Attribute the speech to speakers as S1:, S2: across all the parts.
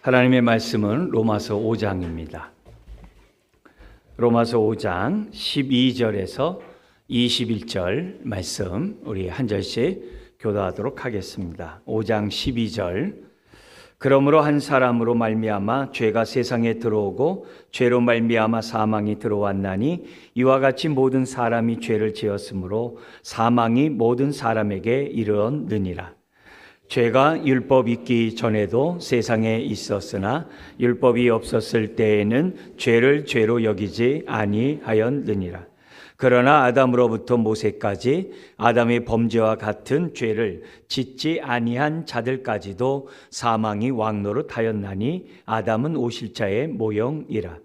S1: 하나님의 말씀은 로마서 5장입니다. 로마서 5장 12절에서 21절 말씀 우리 한 절씩 교도하도록 하겠습니다. 5장 12절. 그러므로 한 사람으로 말미암아 죄가 세상에 들어오고 죄로 말미암아 사망이 들어왔나니 이와 같이 모든 사람이 죄를 지었으므로 사망이 모든 사람에게 이르렀느니라. 죄가 율법 있기 전에도 세상에 있었으나 율법이 없었을 때에는 죄를 죄로 여기지 아니하였느니라. 그러나 아담으로부터 모세까지 아담의 범죄와 같은 죄를 짓지 아니한 자들까지도 사망이 왕노릇하였나니 아담은 오실자의 모형이라.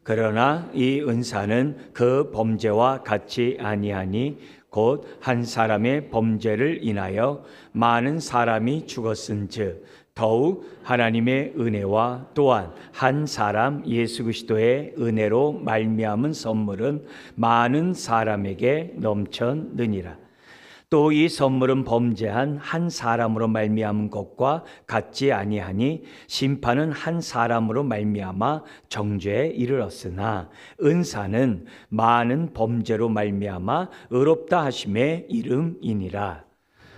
S1: 그러나 이 은사는 그 범죄와 같지 아니하니 곧 한 사람의 범죄를 인하여 많은 사람이 죽었은즉 더욱 하나님의 은혜와 또한 한 사람 예수 그리스도의 은혜로 말미암은 선물은 많은 사람에게 넘쳤느니라. 또 이 선물은 범죄한 한 사람으로 말미암은 것과 같지 아니하니 심판은 한 사람으로 말미암아 정죄에 이르렀으나 은사는 많은 범죄로 말미암아 의롭다 하심의 이름이니라.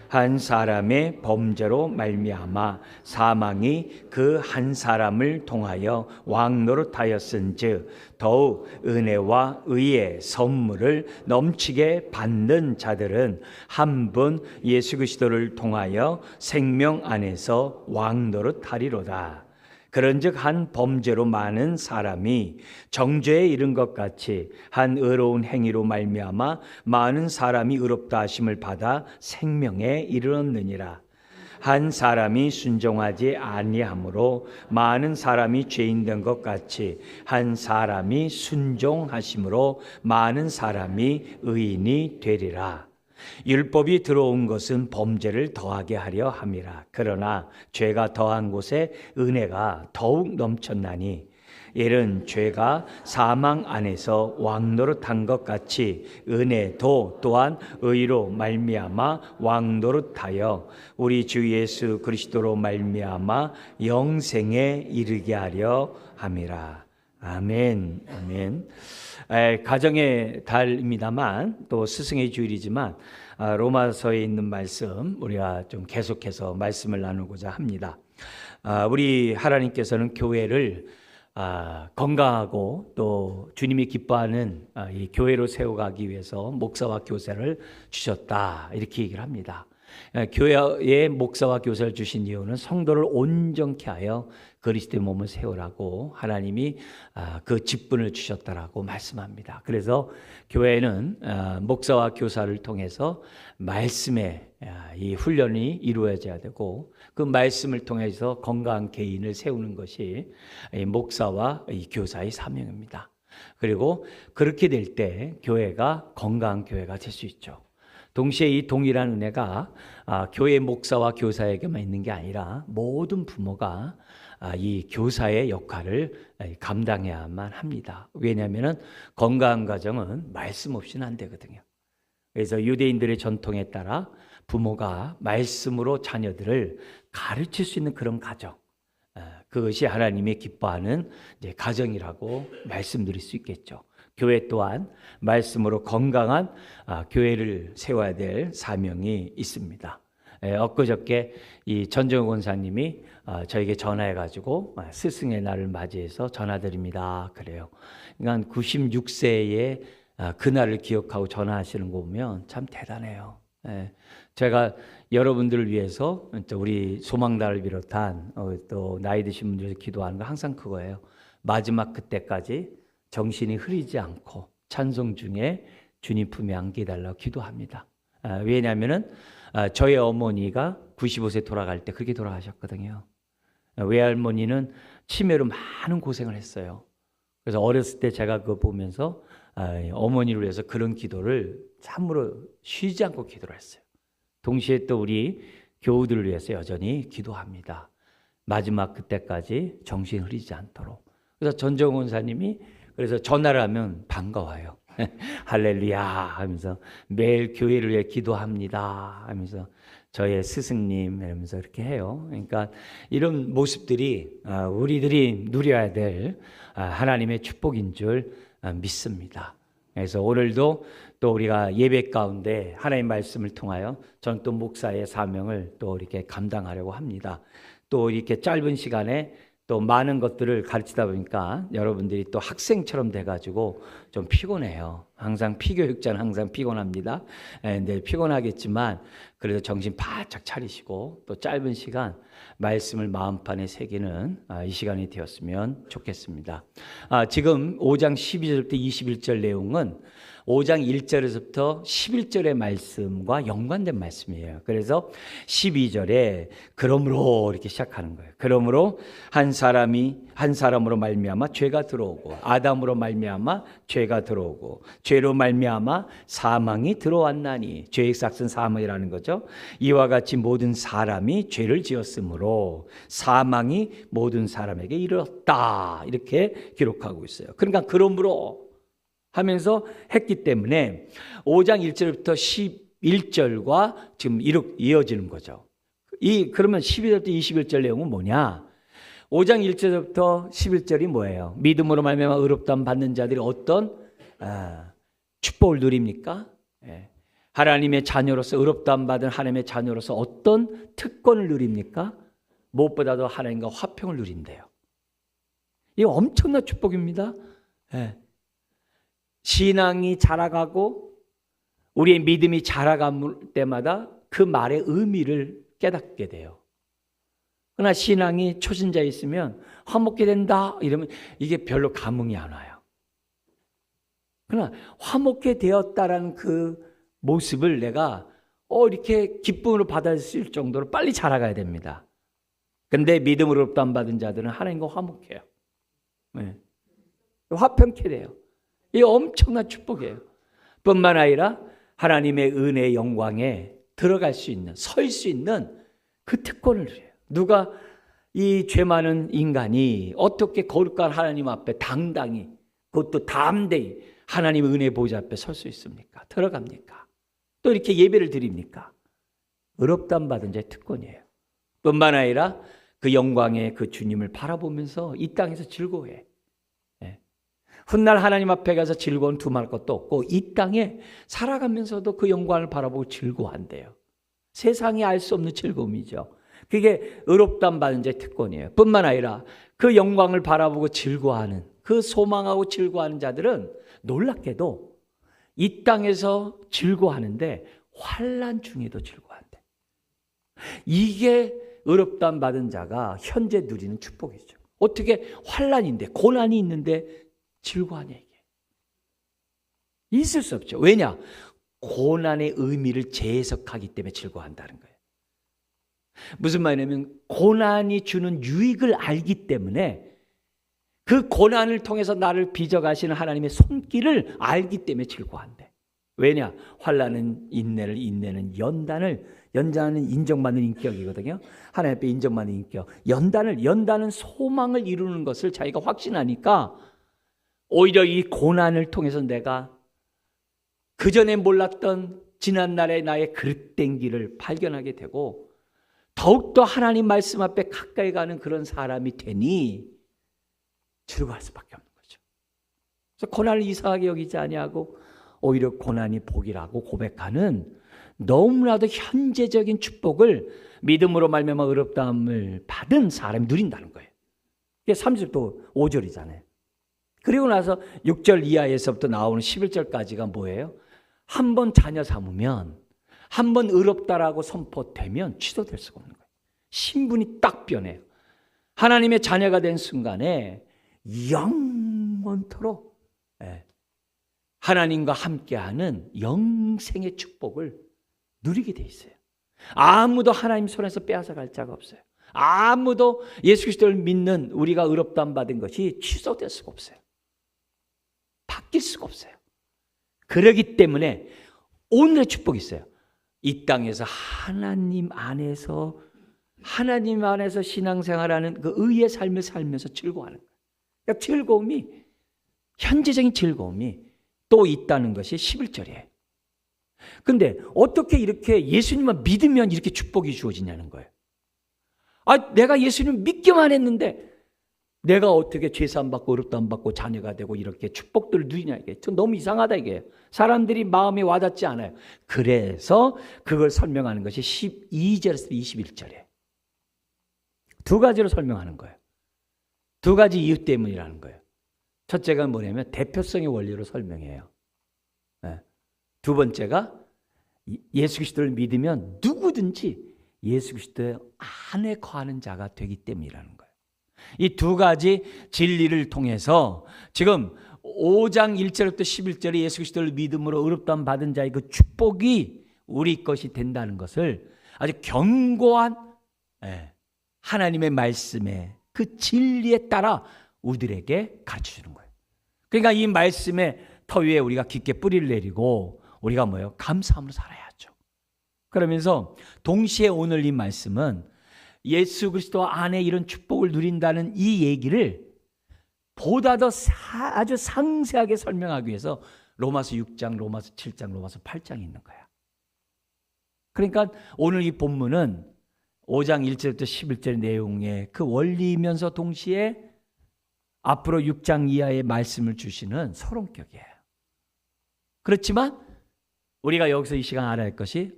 S1: 한 사람의 범죄로 말미암아 사망이 그 한 사람을 통하여 왕노릇하였은즉 더욱 은혜와 의의 선물을 넘치게 받는 자들은 한 분 예수 그리스도를 통하여 생명 안에서 왕노릇하리로다. 그런즉 한 범죄로 많은 사람이 정죄에 이른 것 같이 한 의로운 행위로 말미암아 많은 사람이 의롭다 하심을 받아 생명에 이르렀느니라. 한 사람이 순종하지 아니함으로 많은 사람이 죄인 된 것 같이 한 사람이 순종하심으로 많은 사람이 의인이 되리라. 율법이 들어온 것은 범죄를 더하게 하려 함이라. 그러나 죄가 더한 곳에 은혜가 더욱 넘쳤나니 이는 죄가 사망 안에서 왕노릇한 것 같이 은혜도 또한 의로 말미암아 왕노릇하여 우리 주 예수 그리스도로 말미암아 영생에 이르게 하려 함이라. 아멘. 아멘. 가정의 달입니다만 또 스승의 주일이지만 로마서에 있는 말씀 우리가 좀 계속해서 말씀을 나누고자 합니다. 우리 하나님께서는 교회를 건강하고 또 주님이 기뻐하는 이 교회로 세워가기 위해서 목사와 교사를 주셨다 이렇게 얘기를 합니다. 교회에 목사와 교사를 주신 이유는 성도를 온전케 하여 그리스도의 몸을 세우라고 하나님이 그 직분을 주셨다라고 말씀합니다. 그래서 교회는 목사와 교사를 통해서 말씀의 이 훈련이 이루어져야 되고 그 말씀을 통해서 건강한 개인을 세우는 것이 목사와 교사의 사명입니다. 그리고 그렇게 될 때 교회가 건강한 교회가 될 수 있죠. 동시에 이 동일한 은혜가 교회 목사와 교사에게만 있는 게 아니라 모든 부모가 이 교사의 역할을 감당해야만 합니다. 왜냐하면 건강한 가정은 말씀 없이는 안 되거든요. 그래서 유대인들의 전통에 따라 부모가 말씀으로 자녀들을 가르칠 수 있는 그런 가정, 그것이 하나님이 기뻐하는 가정이라고 말씀드릴 수 있겠죠. 교회 또한 말씀으로 건강한 교회를 세워야 될 사명이 있습니다. 엊그저께 이 전정호 권사님이 저에게 전화해가지고 스승의 날을 맞이해서 전화드립니다. 그래요. 그러니까 96세의 그날을 기억하고 전화하시는 거 보면 참 대단해요. 제가 여러분들을 위해서 우리 소망단을 비롯한 또 나이 드신 분들 기도하는 거 항상 그거예요. 마지막 그때까지 정신이 흐리지 않고 찬송 중에 주님 품에 안기달라고 기도합니다. 왜냐하면 저희 어머니가 95세 돌아갈 때 그렇게 돌아가셨거든요. 외할머니는 치매로 많은 고생을 했어요. 그래서 어렸을 때 제가 그거 보면서 어머니를 위해서 그런 기도를 참으로 쉬지 않고 기도를 했어요. 동시에 또 우리 교우들을 위해서 여전히 기도합니다. 마지막 그때까지 정신 흐리지 않도록. 그래서 전정훈 사님이 그래서 전화를 하면 반가워요. 할렐루야 하면서 매일 교회를 위해 기도합니다 하면서 저의 스승님 이러면서 이렇게 해요. 그러니까 이런 모습들이 우리들이 누려야 될 하나님의 축복인 줄 믿습니다. 그래서 오늘도 또 우리가 예배 가운데 하나님의 말씀을 통하여 저는 또 목사의 사명을 또 이렇게 감당하려고 합니다. 또 이렇게 짧은 시간에 또 많은 것들을 가르치다 보니까 여러분들이 또 학생처럼 돼가지고 좀 피곤해요. 항상 피교육자는 항상 피곤합니다. 네, 피곤하겠지만 그래도 정신 바짝 차리시고 또 짧은 시간 말씀을 마음판에 새기는 이 시간이 되었으면 좋겠습니다. 지금 5장 12절부터 21절 내용은 5장 1절에서부터 11절의 말씀과 연관된 말씀이에요. 그래서 12절에 그러므로 이렇게 시작하는 거예요. 그러므로 한 사람으로 말미암아 죄가 들어오고 아담으로 말미암아 죄가 들어오고 죄로 말미암아 사망이 들어왔나니 죄의 삭은 사망이라는 거죠. 이와 같이 모든 사람이 죄를 지었으므로 사망이 모든 사람에게 이르렀다 이렇게 기록하고 있어요. 그러니까 그러므로 하면서 했기 때문에 5장 1절부터 11절과 지금 이렇게 이어지는 거죠. 그러면 12절부터 21절 내용은 뭐냐? 5장 1절부터 11절이 뭐예요? 믿음으로 말미암아 의롭다함 받는 자들이 어떤 축복을 누립니까? 하나님의 자녀로서 의롭다함 받은 하나님의 자녀로서 어떤 특권을 누립니까? 무엇보다도 하나님과 화평을 누린대요. 이 엄청난 축복입니다. 신앙이 자라가고 우리의 믿음이 자라갈 때마다 그 말의 의미를 깨닫게 돼요. 그러나 신앙이 초신자에 있으면 화목게 된다 이러면 이게 별로 감흥이 안 와요. 그러나 화목게 되었다라는 그 모습을 내가 이렇게 기쁨으로 받아들일 정도로 빨리 자라가야 됩니다. 근데 믿음으로 의롭다함 받은 자들은 하나님과 화목해요. 화평케 돼요. 이 엄청난 축복이에요. 뿐만 아니라 하나님의 은혜의 영광에 들어갈 수 있는, 설 수 있는 그 특권을 누려요. 누가 이 죄 많은 인간이 어떻게 거룩한 하나님 앞에 당당히, 그것도 담대히 하나님의 은혜 보좌 앞에 설 수 있습니까? 들어갑니까? 또 이렇게 예배를 드립니까? 의롭다함 받은 자의 특권이에요. 뿐만 아니라 그 영광의 그 주님을 바라보면서 이 땅에서 즐거워해. 훗날 하나님 앞에 가서 즐거운 두말 것도 없고 이 땅에 살아가면서도 그 영광을 바라보고 즐거워한대요. 세상이 알 수 없는 즐거움이죠. 그게 의롭다함 받은 자의 특권이에요. 뿐만 아니라 그 영광을 바라보고 즐거워하는, 그 소망하고 즐거워하는 자들은 놀랍게도 이 땅에서 즐거워하는데 환난 중에도 즐거워한대. 이게 의롭다함 받은 자가 현재 누리는 축복이죠. 어떻게 환난인데, 고난이 있는데 즐거워하냐 이게. 있을 수 없죠. 왜냐? 고난의 의미를 재해석하기 때문에 즐거워한다는 거예요. 무슨 말이냐면 고난이 주는 유익을 알기 때문에 그 고난을 통해서 나를 빚어가시는 하나님의 손길을 알기 때문에 즐거워한대. 왜냐? 환난은 인내를, 인내는 연단은 인정받는 인격이거든요. 하나님 앞에 인정받는 인격. 연단은 소망을 이루는 것을 자기가 확신하니까 오히려 이 고난을 통해서 내가 그전에 몰랐던 지난날의 나의 그릇된 길을 발견하게 되고 더욱더 하나님 말씀 앞에 가까이 가는 그런 사람이 되니 즐거워할 수밖에 없는 거죠. 그래서 고난을 이상하게 여기지 아니하고 오히려 고난이 복이라고 고백하는 너무나도 현재적인 축복을 믿음으로 말미암아 의롭다함을 받은 사람이 누린다는 거예요. 이게 3절도 5절이잖아요. 그리고 나서 6절 이하에서부터 나오는 11절까지가 뭐예요? 한 번 자녀 삼으면, 한 번 의롭다라고 선포되면 취소될 수가 없는 거예요. 신분이 딱 변해요. 하나님의 자녀가 된 순간에 영원토록 하나님과 함께하는 영생의 축복을 누리게 돼 있어요. 아무도 하나님 손에서 빼앗아갈 자가 없어요. 아무도 예수 그리스도를 믿는 우리가 의롭다함 받은 것이 취소될 수가 없어요. 바뀔 수가 없어요. 그러기 때문에 오늘의 축복이 있어요. 이 땅에서 하나님 안에서 신앙생활하는 그 의의 삶을 살면서 즐거워하는 거예요. 그러니까 현재적인 즐거움이 또 있다는 것이 11절이에요. 근데 어떻게 이렇게 예수님만 믿으면 이렇게 축복이 주어지냐는 거예요. 내가 예수님 믿기만 했는데 내가 어떻게 죄사함 받고 어렵도 안 받고 자녀가 되고 이렇게 축복들을 누리냐, 이게 너무 이상하다, 이게. 사람들이 마음에 와닿지 않아요. 그래서 그걸 설명하는 것이 12절에서 21절에 두 가지로 설명하는 거예요. 두 가지 이유 때문이라는 거예요. 첫째가 뭐냐면 대표성의 원리로 설명해요. 두 번째가 예수 그리스도를 믿으면 누구든지 예수 그리스도의 안에 거하는 자가 되기 때문이라는 거예요. 이 두 가지 진리를 통해서 지금 5장 1절부터 11절에 예수 그리스도를 믿음으로 의롭다함 받은 자의 그 축복이 우리 것이 된다는 것을 아주 견고한 하나님의 말씀의 그 진리에 따라 우리들에게 가르쳐 주는 거예요. 그러니까 이 말씀의 터 위에 우리가 깊게 뿌리를 내리고 우리가 뭐예요? 감사함으로 살아야죠. 그러면서 동시에 오늘 이 말씀은 예수 그리스도 안에 이런 축복을 누린다는 이 얘기를 보다 더 아주 상세하게 설명하기 위해서 로마서 6장, 로마서 7장, 로마서 8장이 있는 거야. 그러니까 오늘 이 본문은 5장 1절부터 11절 내용의 그 원리이면서 동시에 앞으로 6장 이하의 말씀을 주시는 서론격이에요. 그렇지만 우리가 여기서 이 시간 알아야 할 것이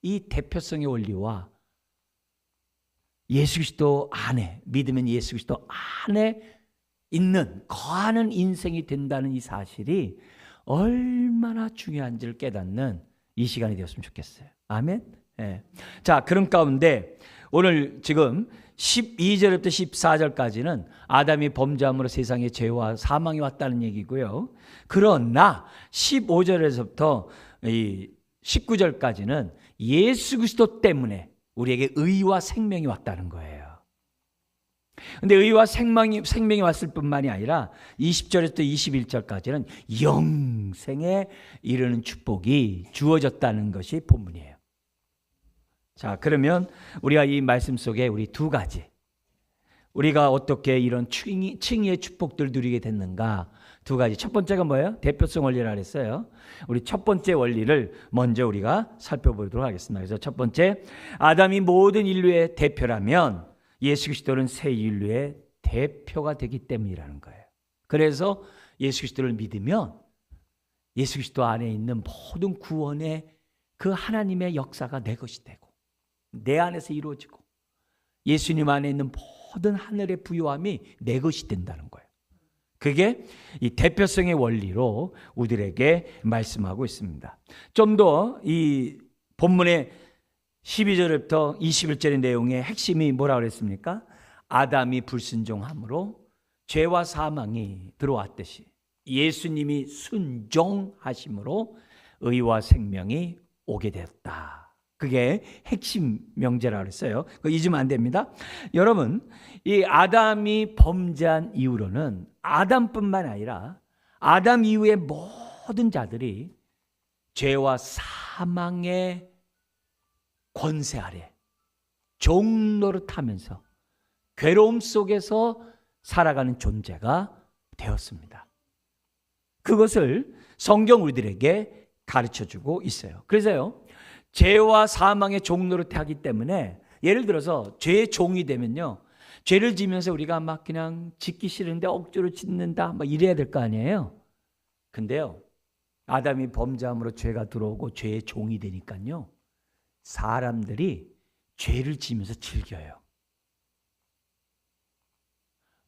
S1: 이 대표성의 원리와 예수 그리스도 안에, 믿으면 예수 그리스도 안에 있는, 거하는 인생이 된다는 이 사실이 얼마나 중요한지를 깨닫는 이 시간이 되었으면 좋겠어요. 아멘. 자, 그런 가운데 오늘 지금 12절부터 14절까지는 아담이 범죄함으로 세상에 죄와 사망이 왔다는 얘기고요. 그러나 15절에서부터 19절까지는 예수 그리스도 때문에 우리에게 의와 생명이 왔다는 거예요. 근데 의와 생명이 왔을 뿐만이 아니라 20절에서 21절까지는 영생에 이르는 축복이 주어졌다는 것이 본문이에요. 자, 그러면 우리가 이 말씀 속에 우리 두 가지, 우리가 어떻게 이런 칭의의 축복들을 누리게 됐는가, 두 가지. 첫 번째가 뭐예요? 대표성 원리라 그랬어요. 우리 첫 번째 원리를 먼저 우리가 살펴보도록 하겠습니다. 그래서 첫 번째, 아담이 모든 인류의 대표라면 예수 그리스도는 새 인류의 대표가 되기 때문이라는 거예요. 그래서 예수 그리스도를 믿으면 예수 그리스도 안에 있는 모든 구원의 그 하나님의 역사가 내 것이 되고 내 안에서 이루어지고 예수님 안에 있는 모든 하늘의 부요함이 내 것이 된다는 거예요. 그게 이 대표성의 원리로 우리들에게 말씀하고 있습니다. 좀 더 이 본문의 12절부터 21절의 내용의 핵심이 뭐라고 그랬습니까? 아담이 불순종함으로 죄와 사망이 들어왔듯이 예수님이 순종하심으로 의와 생명이 오게 되었다. 그게 핵심 명제라고 그랬어요. 그거 잊으면 안 됩니다. 여러분, 이 아담이 범죄한 이후로는 아담뿐만 아니라 아담 이후의 모든 자들이 죄와 사망의 권세 아래 종노릇하면서 괴로움 속에서 살아가는 존재가 되었습니다. 그것을 성경 우리들에게 가르쳐주고 있어요. 그래서요, 죄와 사망의 종노릇 하기 때문에 예를 들어서 죄의 종이 되면요, 죄를 지면서 우리가 막 그냥 짓기 싫은데 억지로 짓는다 막 이래야 될 거 아니에요. 근데요, 아담이 범죄함으로 죄가 들어오고 죄의 종이 되니까요, 사람들이 죄를 지면서 즐겨요.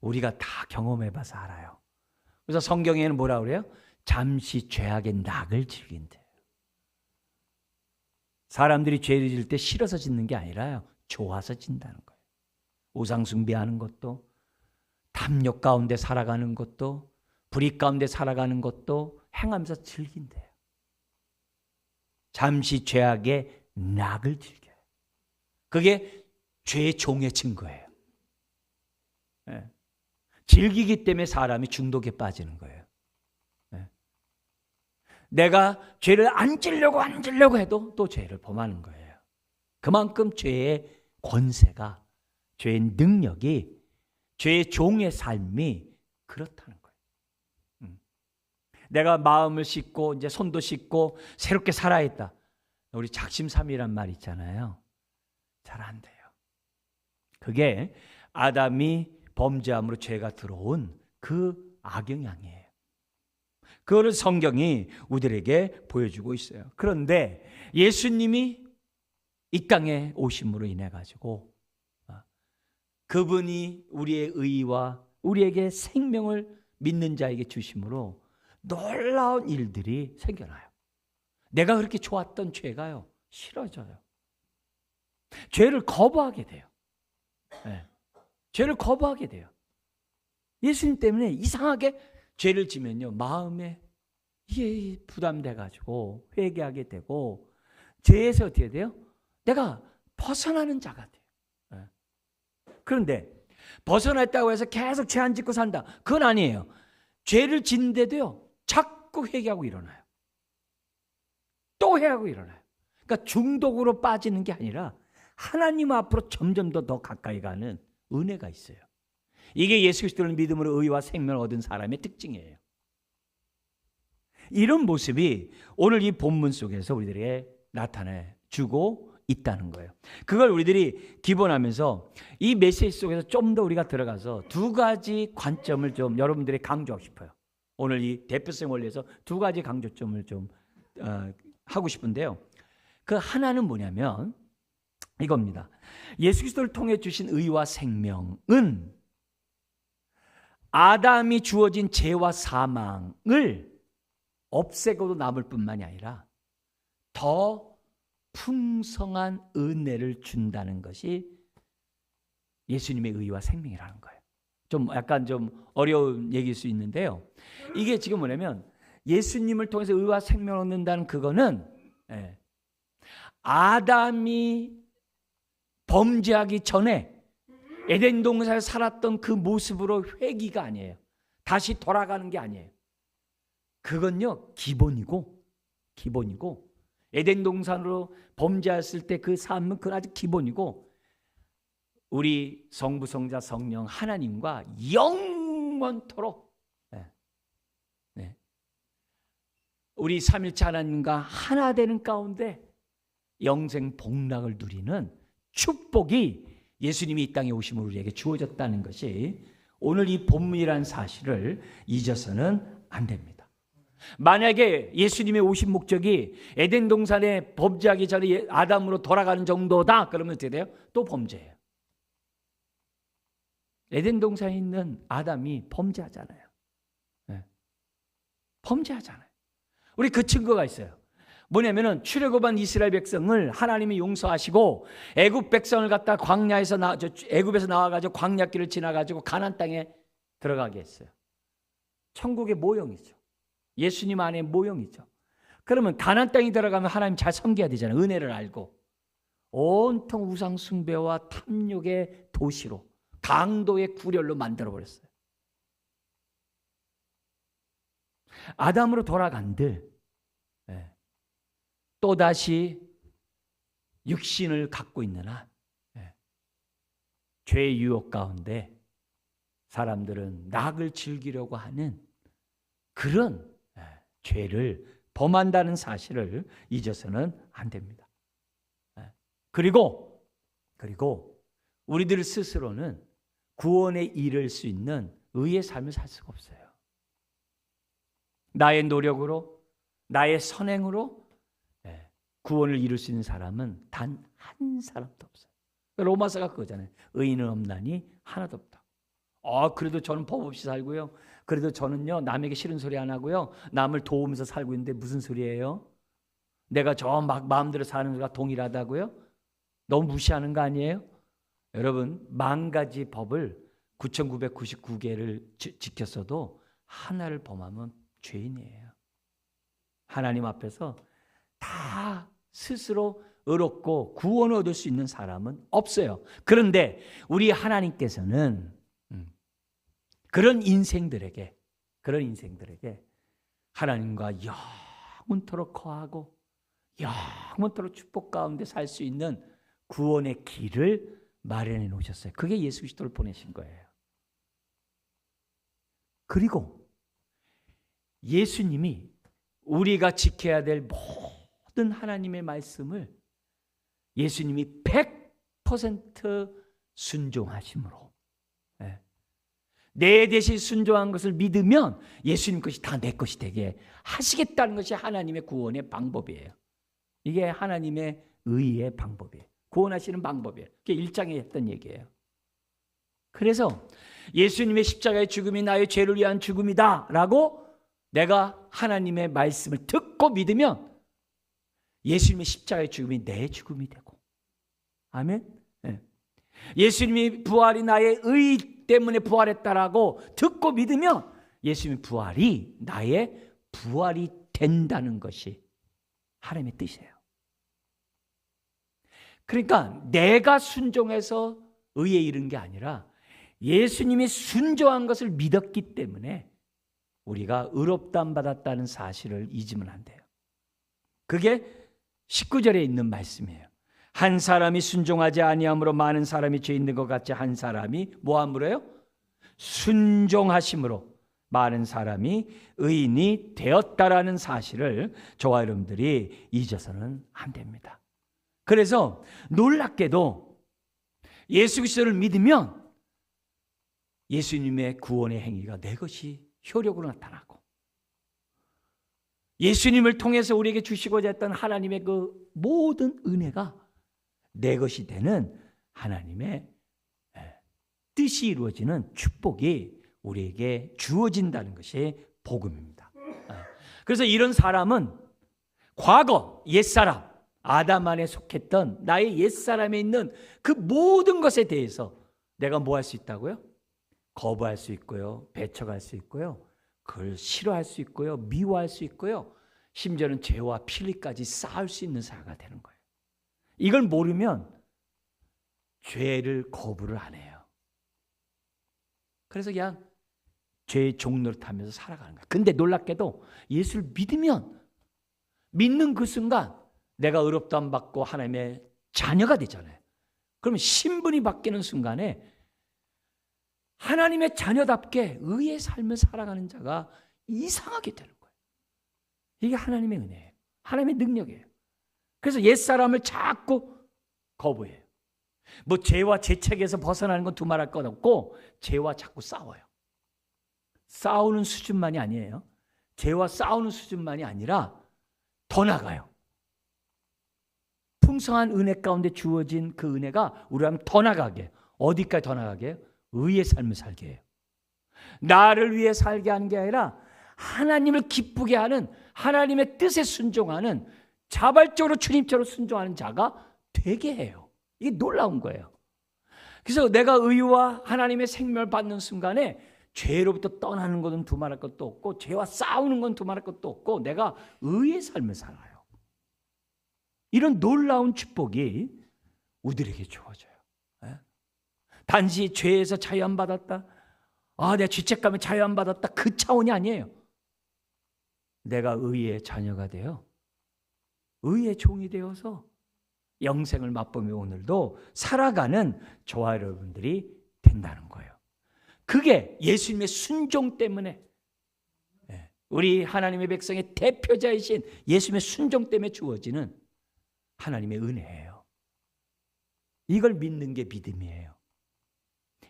S1: 우리가 다 경험해봐서 알아요. 그래서 성경에는 뭐라 그래요? 잠시 죄악의 낙을 즐긴대요. 사람들이 죄를 지을 때 싫어서 짓는 게 아니라요, 좋아서 짓는다는 거예요. 우상 숭배하는 것도, 탐욕 가운데 살아가는 것도, 불의 가운데 살아가는 것도 행하면서 즐긴대요. 잠시 죄악의 낙을 즐겨요. 그게 죄의 종의 증거예요. 네. 즐기기 때문에 사람이 중독에 빠지는 거예요. 네. 내가 죄를 안 지려고 해도 또 죄를 범하는 거예요. 그만큼 죄의 권세가, 죄의 능력이, 죄의 종의 삶이 그렇다는 거예요. 내가 마음을 씻고 이제 손도 씻고 새롭게 살아있다. 우리 작심삼일이란 말 있잖아요. 잘 안 돼요. 그게 아담이 범죄함으로 죄가 들어온 그 악영향이에요. 그거를 성경이 우리에게 보여주고 있어요. 그런데 예수님이 이 땅에 오심으로 인해 가지고 그분이 우리의 의와 우리에게 생명을 믿는 자에게 주심으로 놀라운 일들이 생겨나요. 내가 그렇게 좋았던 죄가요, 싫어져요. 죄를 거부하게 돼요. 네. 죄를 거부하게 돼요. 예수님 때문에 이상하게 죄를 지면요, 마음에 이게 부담돼가지고 회개하게 되고, 죄에서 어떻게 돼요? 내가 벗어나는 자가 돼요. 네. 그런데 벗어났다고 해서 계속 죄 안 짓고 산다, 그건 아니에요. 죄를 짓는데도요, 자꾸 회개하고 일어나요. 또 회개하고 일어나요. 그러니까 중독으로 빠지는 게 아니라 하나님 앞으로 점점 더 가까이 가는 은혜가 있어요. 이게 예수 그리스도를 믿음으로 의와 생명을 얻은 사람의 특징이에요. 이런 모습이 오늘 이 본문 속에서 우리들에게 나타내 주고 있다는 거예요. 그걸 우리들이 기본하면서 이 메시지 속에서 좀 더 우리가 들어가서 두 가지 관점을 좀 여러분들이 강조하고 싶어요. 오늘 이 대표성 원리에서 두 가지 강조점을 좀 하고 싶은데요. 그 하나는 뭐냐면 이겁니다. 예수 그리스도를 통해 주신 의와 생명은 아담이 주어진 죄와 사망을 없애고도 남을 뿐만이 아니라 더 풍성한 은혜를 준다는 것이 예수님의 의와 생명이라는 거예요. 좀 약간 좀 어려운 얘기일 수 있는데요. 이게 지금 뭐냐면 예수님을 통해서 의와 생명을 얻는다는 그거는 아담이 범죄하기 전에 에덴 동산에 살았던 그 모습으로 회귀가 아니에요. 다시 돌아가는 게 아니에요. 그건요, 기본이고 에덴 동산으로 범죄했을 때 그 삶은 그건 아주 기본이고, 우리 성부, 성자, 성령 하나님과 영원토록 우리 삼일체 하나님과 하나 되는 가운데 영생 복락을 누리는 축복이 예수님이 이 땅에 오심으로 우리에게 주어졌다는 것이 오늘 이 본문이라는 사실을 잊어서는 안 됩니다. 만약에 예수님의 오신 목적이 에덴 동산에 범죄하기 전에 아담으로 돌아가는 정도다, 그러면 어떻게 돼요? 또 범죄예요. 에덴 동산에 있는 아담이 범죄하잖아요. 범죄하잖아요. 우리 그 증거가 있어요. 뭐냐면은 출애굽한 이스라엘 백성을 하나님이 용서하시고 애굽 백성을 갖다 광야에서 애굽에서 나와가지고 광야길을 지나가지고 가나안 땅에 들어가게 했어요. 천국의 모형이죠. 예수님 안에 모형이죠. 그러면 가나안 땅에 들어가면 하나님 잘 섬겨야 되잖아요. 은혜를 알고 온통 우상 숭배와 탐욕의 도시로, 강도의 구렬로 만들어 버렸어요. 아담으로 돌아간들 또다시 육신을 갖고 있는 한 죄의 유혹 가운데 사람들은 낙을 즐기려고 하는 그런 죄를 범한다는 사실을 잊어서는 안 됩니다. 그리고 우리들 스스로는 구원에 이를 수 있는 의의 삶을 살 수가 없어요. 나의 노력으로, 나의 선행으로 구원을 이룰 수 있는 사람은 단 한 사람도 없어요. 로마서가 그거잖아요. 의인은 없나니 하나도 없다. 그래도 저는 법 없이 살고요. 그래도 저는요, 남에게 싫은 소리 안 하고요, 남을 도우면서 살고 있는데 무슨 소리예요? 내가 저 막 마음대로 사는 거가 동일하다고요? 너무 무시하는 거 아니에요? 여러분, 10,000가지 법을 9,999개를 지켰어도 하나를 범하면 죄인이에요. 하나님 앞에서 다 스스로 의롭고 구원을 얻을 수 있는 사람은 없어요. 그런데 우리 하나님께서는 그런 인생들에게 하나님과 영원토록 거하고 영원토록 축복 가운데 살 수 있는 구원의 길을 마련해 놓으셨어요. 그게 예수 그리스도를 보내신 거예요. 그리고 예수님이 우리가 지켜야 될 모든 하나님의 말씀을 예수님이 100% 순종하심으로, 내 대신 순종한 것을 믿으면 예수님 것이 다 내 것이 되게 하시겠다는 것이 하나님의 구원의 방법이에요. 이게 하나님의 의의 방법이에요. 구원하시는 방법이에요. 그게 1장에 했던 얘기예요. 그래서 예수님의 십자가의 죽음이 나의 죄를 위한 죽음이다 라고 내가 하나님의 말씀을 듣고 믿으면 예수님의 십자가의 죽음이 내 죽음이 되고, 아멘. 예수님이 부활이 나의 의 때문에 부활했다라고 듣고 믿으면 예수님의 부활이 나의 부활이 된다는 것이 하나님의 뜻이에요. 그러니까 내가 순종해서 의에 이른 게 아니라 예수님이 순종한 것을 믿었기 때문에 우리가 의롭다함 받았다는 사실을 잊으면 안 돼요. 그게 19절에 있는 말씀이에요. 한 사람이 순종하지 아니함으로 많은 사람이 죄 있는 것 같이 한 사람이 뭐함으로요? 순종하심으로 많은 사람이 의인이 되었다라는 사실을 저와 여러분들이 잊어서는 안 됩니다. 그래서 놀랍게도 예수 그리스도를 믿으면 예수님의 구원의 행위가 내 것이 효력으로 나타나고, 예수님을 통해서 우리에게 주시고자 했던 하나님의 그 모든 은혜가 내 것이 되는 하나님의 뜻이 이루어지는 축복이 우리에게 주어진다는 것이 복음입니다. 그래서 이런 사람은 과거 옛사람 아담 안에 속했던 나의 옛사람에 있는 그 모든 것에 대해서 내가 뭐 할 수 있다고요? 거부할 수 있고요, 배척할 수 있고요, 그걸 싫어할 수 있고요, 미워할 수 있고요, 심지어는 죄와 필리까지 쌓을 수 있는 사람이 되는 거예요. 이걸 모르면 죄를 거부를 안 해요. 그래서 그냥 죄의 종노릇 하면서 살아가는 거예요. 근데 놀랍게도 예수를 믿으면 믿는 그 순간 내가 의롭다함 받고 하나님의 자녀가 되잖아요. 그러면 신분이 바뀌는 순간에 하나님의 자녀답게 의의 삶을 살아가는 자가 이상하게 되는 거예요. 이게 하나님의 은혜예요. 하나님의 능력이에요. 그래서 옛사람을 자꾸 거부해요. 뭐 죄와 죄책에서 벗어나는 건 두말할 것 없고 죄와 자꾸 싸워요. 싸우는 수준만이 아니에요. 죄와 싸우는 수준만이 아니라 더 나가요. 풍성한 은혜 가운데 주어진 그 은혜가 우리를 더 나가게 해요. 어디까지 더 나가게 해요? 의의 삶을 살게 해요. 나를 위해 살게 하는 게 아니라 하나님을 기쁘게 하는, 하나님의 뜻에 순종하는, 자발적으로 주님처럼 순종하는 자가 되게 해요. 이게 놀라운 거예요. 그래서 내가 의와 하나님의 생명을 받는 순간에 죄로부터 떠나는 것은 두말할 것도 없고 죄와 싸우는 건 두말할 것도 없고 내가 의의 삶을 살아요. 이런 놀라운 축복이 우리들에게 주어져요. 단지 죄에서 자유 안 받았다, 내가 죄책감에 자유 안 받았다, 그 차원이 아니에요. 내가 의의 자녀가 되어 의의 종이 되어서 영생을 맛보며 오늘도 살아가는 저와 여러분들이 된다는 거예요. 그게 예수님의 순종 때문에, 우리 하나님의 백성의 대표자이신 예수님의 순종 때문에 주어지는 하나님의 은혜예요. 이걸 믿는 게 믿음이에요.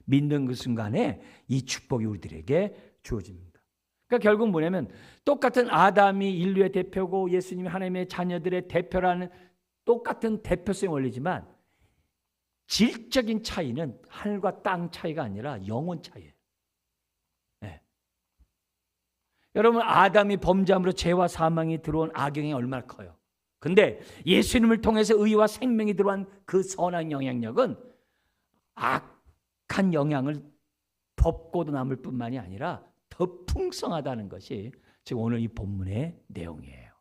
S1: 믿는 그 순간에 이 축복이 우리들에게 주어집니다. 그러니까 결국 뭐냐면 똑같은 아담이 인류의 대표고 예수님이 하나님의 자녀들의 대표라는 똑같은 대표성의 원리지만 질적인 차이는 하늘과 땅 차이가 아니라 영혼 차이예요. 여러분, 아담이 범죄함으로 죄와 사망이 들어온 악영향이 얼마나 커요. 근데 예수님을 통해서 의와 생명이 들어온 그 선한 영향력은 악한 영향을 덮고도 남을 뿐만이 아니라 더 풍성하다는 것이 지금 오늘 이 본문의 내용이에요.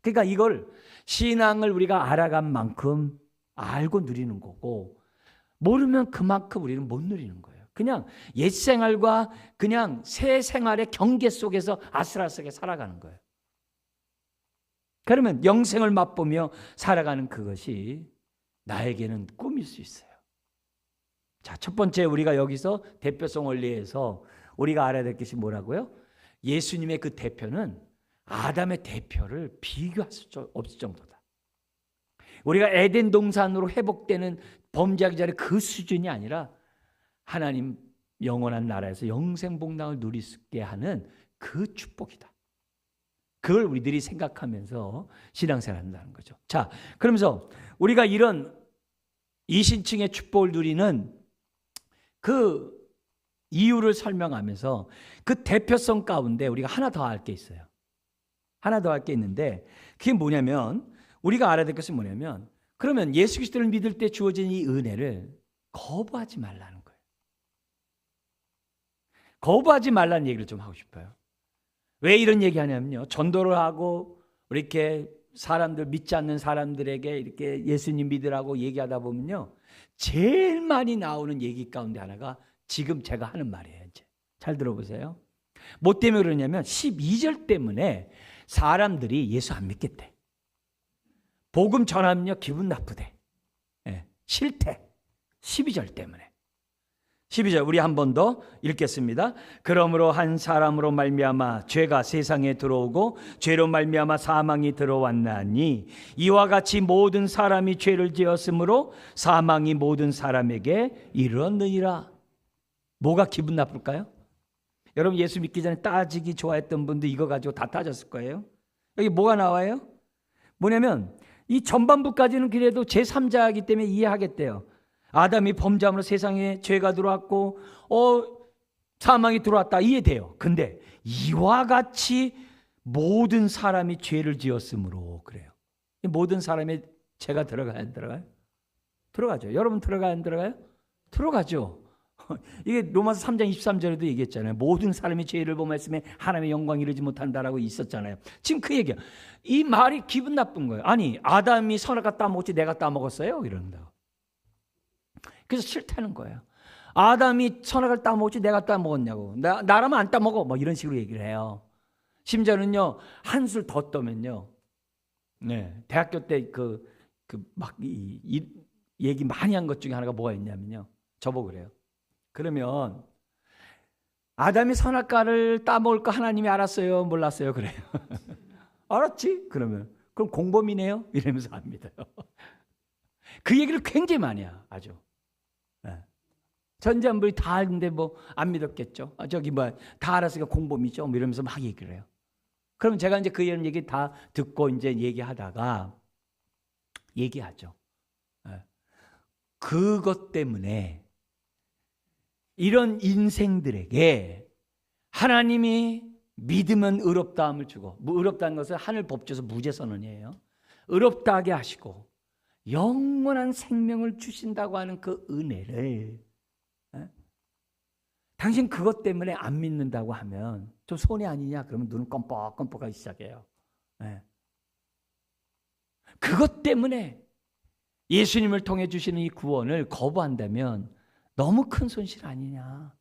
S1: 그러니까 이걸 신앙을 우리가 알아간 만큼 알고 누리는 거고, 모르면 그만큼 우리는 못 누리는 거예요. 그냥 옛 생활과 그냥 새 생활의 경계 속에서 아슬아슬하게 살아가는 거예요. 그러면 영생을 맛보며 살아가는 그것이 나에게는 꿈일 수 있어요. 자, 첫 번째 우리가 여기서 대표성 원리에서 우리가 알아야 될 것이 뭐라고요? 예수님의 그 대표는 아담의 대표를 비교할 수 없을 정도다. 우리가 에덴 동산으로 회복되는 범죄하기 전에 그 수준이 아니라 하나님 영원한 나라에서 영생복락을 누릴 수 있게 하는 그 축복이다. 그걸 우리들이 생각하면서 신앙생활 한다는 거죠. 자, 그러면서 우리가 이런 이신층의 축복을 누리는 그 이유를 설명하면서 그 대표성 가운데 우리가 하나 더 할 게 있어요. 하나 더 할 게 있는데 그게 뭐냐면 우리가 알아야 될 것은 뭐냐면 그러면 예수 그리스도를 믿을 때 주어진 이 은혜를 거부하지 말라는 거예요. 거부하지 말라는 얘기를 좀 하고 싶어요. 왜 이런 얘기 하냐면요. 전도를 하고 이렇게 사람들 믿지 않는 사람들에게 이렇게 예수님 믿으라고 얘기하다 보면요. 제일 많이 나오는 얘기 가운데 하나가 지금 제가 하는 말이에요. 이제 잘 들어보세요. 뭐 때문에 그러냐면 12절 때문에 사람들이 예수 안 믿겠대. 복음 전하면요 기분 나쁘대. 싫대. 12절 때문에. 12절 우리 한 번 더 읽겠습니다. 그러므로 한 사람으로 말미암아 죄가 세상에 들어오고 죄로 말미암아 사망이 들어왔나니 이와 같이 모든 사람이 죄를 지었으므로 사망이 모든 사람에게 이르렀느니라. 뭐가 기분 나쁠까요? 여러분 예수 믿기 전에 따지기 좋아했던 분들 이거 가지고 다 따졌을 거예요. 여기 뭐가 나와요? 뭐냐면 이 전반부까지는 그래도 제3자이기 때문에 이해하겠대요. 아담이 범죄함으로 세상에 죄가 들어왔고 사망이 들어왔다 이해돼요. 근데 이와 같이 모든 사람이 죄를 지었으므로 그래요. 모든 사람의 죄가 들어가요 안 들어가요? 들어가죠. 여러분 들어가요 안 들어가요? 들어가죠. 이게 로마서 3장 23절에도 얘기했잖아요. 모든 사람이 죄를 범했으면 하나님의 영광 이루지 못한다라고 있었잖아요. 지금 그 얘기야. 이 말이 기분 나쁜 거예요. 아니 아담이 선악과 따먹었지 내가 따먹었어요? 이런다고. 그래서 싫다는 거예요. 아담이 선악을 따먹었지 내가 따먹었냐고. 나라면 안 따먹어. 뭐 이런 식으로 얘기를 해요. 심지어는요 한술 더 떠면요. 네, 대학교 때 이 얘기 많이 한 것 중에 하나가 뭐가 있냐면요. 저보고 그래요. 그러면 아담이 선악과를 따먹을 거 하나님이 알았어요? 몰랐어요? 그래요. 알았지? 그러면 그럼 공범이네요? 이러면서 안 믿어요. 그 얘기를 굉장히 많이 해요. 아주. 네. 전자분들이 다 알는데 뭐 안 믿었겠죠. 다 알았으니까 공범이죠. 뭐 이러면서 막 얘기를 해요. 그럼 제가 이제 그 이런 얘기 다 듣고 이제 얘기하다가 얘기하죠. 네. 그것 때문에 이런 인생들에게 하나님이 믿으면 의롭다함을 주고 의롭다는 것은 하늘 법조에서 무죄 선언이에요. 의롭다 하게 하시고 영원한 생명을 주신다고 하는 그 은혜를 당신 그것 때문에 안 믿는다고 하면 좀 손해 아니냐? 그러면 눈을 껌뻑껌뻑하기 시작해요. 그것 때문에 예수님을 통해 주시는 이 구원을 거부한다면 너무 큰 손실 아니냐.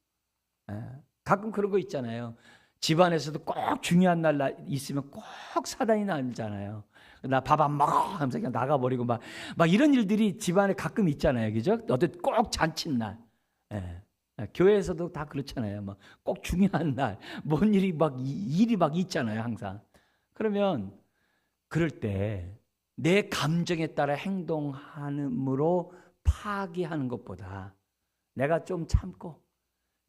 S1: 가끔 그런 거 있잖아요. 집안에서도 꼭 중요한 날 있으면 꼭 사단이 나잖아요. 나 밥 안 먹어 하면서 그냥 나가버리고 막 이런 일들이 집안에 가끔 있잖아요. 그죠? 어떤 꼭 잔칫날. 교회에서도 다 그렇잖아요. 막 꼭 중요한 날, 뭔 일이 일이 있잖아요. 항상. 그러면 그럴 때 내 감정에 따라 행동함으로 파기하는 것보다 내가 좀 참고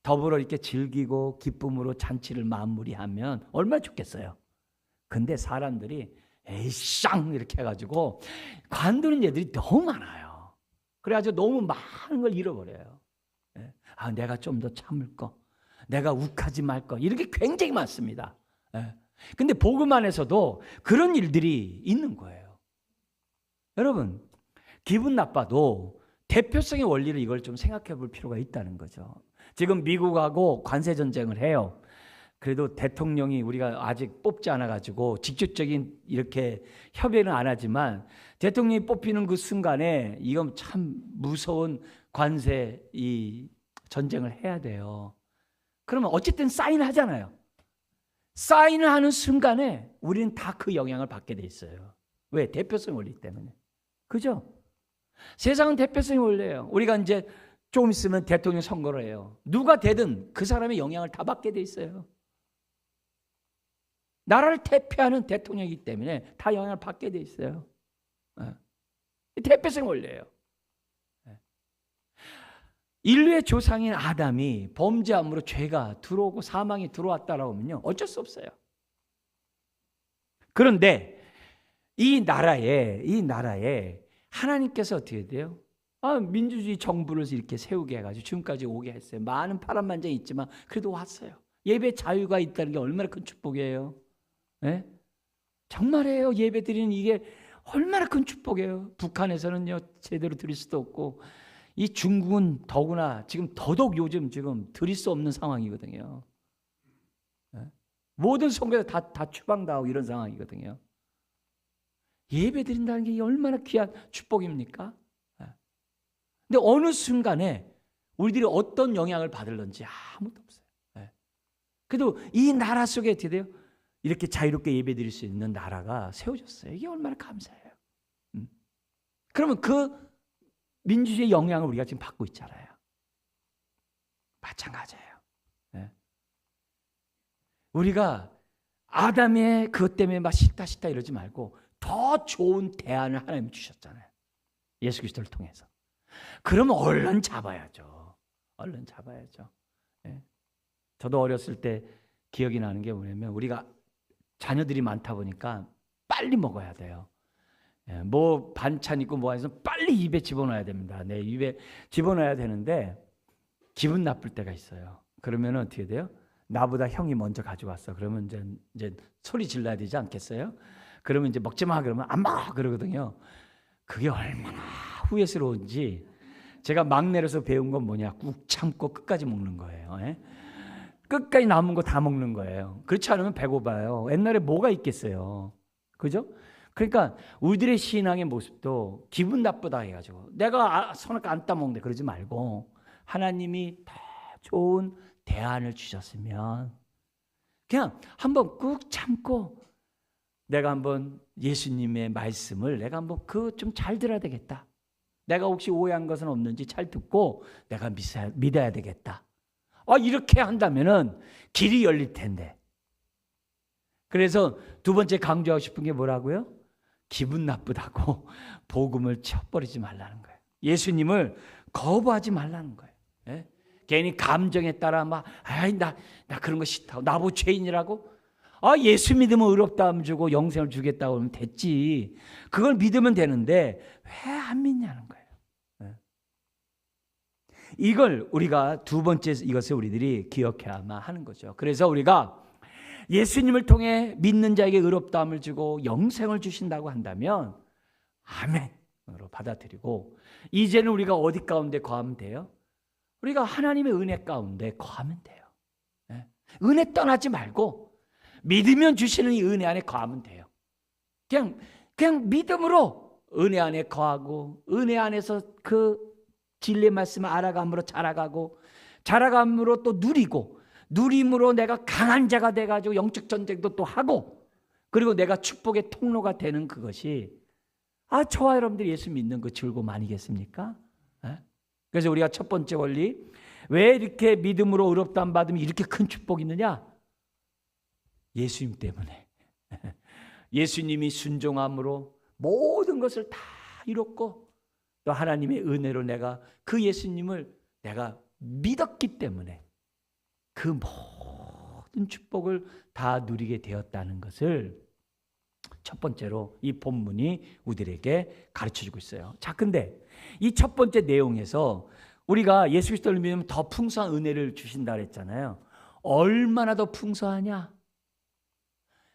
S1: 더불어 이렇게 즐기고 기쁨으로 잔치를 마무리하면 얼마나 좋겠어요. 근데 사람들이 에이쌍 이렇게 해가지고 관두는 애들이 너무 많아요. 그래가지고 너무 많은 걸 잃어버려요. 내가 좀 더 참을 거, 내가 욱하지 말 거, 이렇게 굉장히 많습니다. 근데 복음 안에서도 그런 일들이 있는 거예요. 여러분, 기분 나빠도 대표성의 원리를 이걸 좀 생각해 볼 필요가 있다는 거죠. 지금 미국하고 관세 전쟁을 해요. 그래도 대통령이 우리가 아직 뽑지 않아가지고 직접적인 이렇게 협의는 안 하지만 대통령이 뽑히는 그 순간에 이건 참 무서운 관세 이 전쟁을 해야 돼요. 그러면 어쨌든 사인을 하잖아요. 사인을 하는 순간에 우리는 다 그 영향을 받게 돼 있어요. 왜? 대표성 원리 때문에. 그죠? 세상은 대표성이 원리예요. 우리가 이제 조금 있으면 대통령 선거를 해요. 누가 되든 그 사람의 영향을 다 받게 돼 있어요. 나라를 대표하는 대통령이기 때문에 다 영향을 받게 돼 있어요. 대표성 원리예요. 인류의 조상인 아담이 범죄함으로 죄가 들어오고 사망이 들어왔다라고 하면요, 어쩔 수 없어요. 그런데 이 나라에 하나님께서 어떻게 돼요? 민주주의 정부를 이렇게 세우게 해가지고 지금까지 오게 했어요. 많은 파란만장이 있지만 그래도 왔어요. 예배 자유가 있다는 게 얼마나 큰 축복이에요. 네? 정말이에요. 예배 드리는 이게 얼마나 큰 축복이에요. 북한에서는요 제대로 드릴 수도 없고, 이 중국은 더구나 지금 더더욱 요즘 지금 드릴 수 없는 상황이거든요. 네? 모든 선교사 다 추방당하고 이런 상황이거든요. 예배 드린다는 게 얼마나 귀한 축복입니까? 근데 어느 순간에 우리들이 어떤 영향을 받을런지 아무도 없어요. 그래도 이 나라 속에 어떻게 돼요? 이렇게 자유롭게 예배 드릴 수 있는 나라가 세워졌어요. 이게 얼마나 감사해요. 그러면 그 민주주의의 영향을 우리가 지금 받고 있잖아요. 마찬가지예요. 우리가 아담의 그것 때문에 막 싫다 이러지 말고 더 좋은 대안을 하나님이 주셨잖아요. 예수 그리스도를 통해서. 그러면 얼른 잡아야죠. 얼른 잡아야죠. 저도 어렸을 때 기억이 나는 게 뭐냐면, 우리가 자녀들이 많다 보니까 빨리 먹어야 돼요. 뭐 반찬 있고 뭐 해서 빨리 입에 집어넣어야 됩니다. 내 입에 집어넣어야 되는데 기분 나쁠 때가 있어요. 그러면 어떻게 돼요? 나보다 형이 먼저 가져왔어. 그러면 이제 소리 질러야 되지 않겠어요? 그러면 이제 먹지 마 그러면 안 먹어 그러거든요. 그게 얼마나 후회스러운지 제가 막내로서 배운 건 뭐냐? 꾹 참고 끝까지 먹는 거예요. 끝까지 남은 거 다 먹는 거예요. 그렇지 않으면 배고파요. 옛날에 뭐가 있겠어요. 그죠? 그러니까 우리들의 신앙의 모습도 기분 나쁘다 해가지고 내가 손을 안 따먹는데 그러지 말고, 하나님이 더 좋은 대안을 주셨으면 그냥 한번 꾹 참고, 내가 한번 예수님의 말씀을 내가 한번 좀 잘 들어야 되겠다. 내가 혹시 오해한 것은 없는지 잘 듣고 내가 믿어야 되겠다. 이렇게 한다면은 길이 열릴 텐데. 그래서 두 번째 강조하고 싶은 게 뭐라고요? 기분 나쁘다고 복음을 쳐버리지 말라는 거예요. 예수님을 거부하지 말라는 거예요. 괜히 감정에 따라 막 나 그런 거 싫다고, 나보고 죄인이라고. 예수 믿으면 의롭다함 주고 영생을 주겠다고 하면 됐지. 그걸 믿으면 되는데 왜 안 믿냐는 거예요. 이걸 우리가 두 번째, 이것을 우리들이 기억해야만 하는 거죠. 그래서 우리가 예수님을 통해 믿는 자에게 의롭다함을 주고 영생을 주신다고 한다면 아멘으로 받아들이고, 이제는 우리가 어디 가운데 거하면 돼요? 우리가 하나님의 은혜 가운데 거하면 돼요. 은혜 떠나지 말고 믿으면 주시는 이 은혜 안에 거하면 돼요. 그냥 믿음으로 은혜 안에 거하고, 은혜 안에서 그 진리의 말씀을 알아감으로 자라감으로 또 누림으로 내가 강한 자가 돼가지고 영적 전쟁도 또 하고, 그리고 내가 축복의 통로가 되는 그것이 저와 여러분들이 예수 믿는 그 즐거움 아니겠습니까? 그래서 우리가 첫 번째 원리, 왜 이렇게 믿음으로 의롭다함 받으면 이렇게 큰 축복이 있느냐? 예수님 때문에. 예수님이 순종함으로 모든 것을 다 이뤘고, 또 하나님의 은혜로 내가 그 예수님을 내가 믿었기 때문에 그 모든 축복을 다 누리게 되었다는 것을 첫 번째로 이 본문이 우리들에게 가르쳐주고 있어요. 자, 근데 이 첫 번째 내용에서 우리가 예수 그리스도를 믿으면 더 풍성한 은혜를 주신다 그랬잖아요. 얼마나 더 풍성하냐?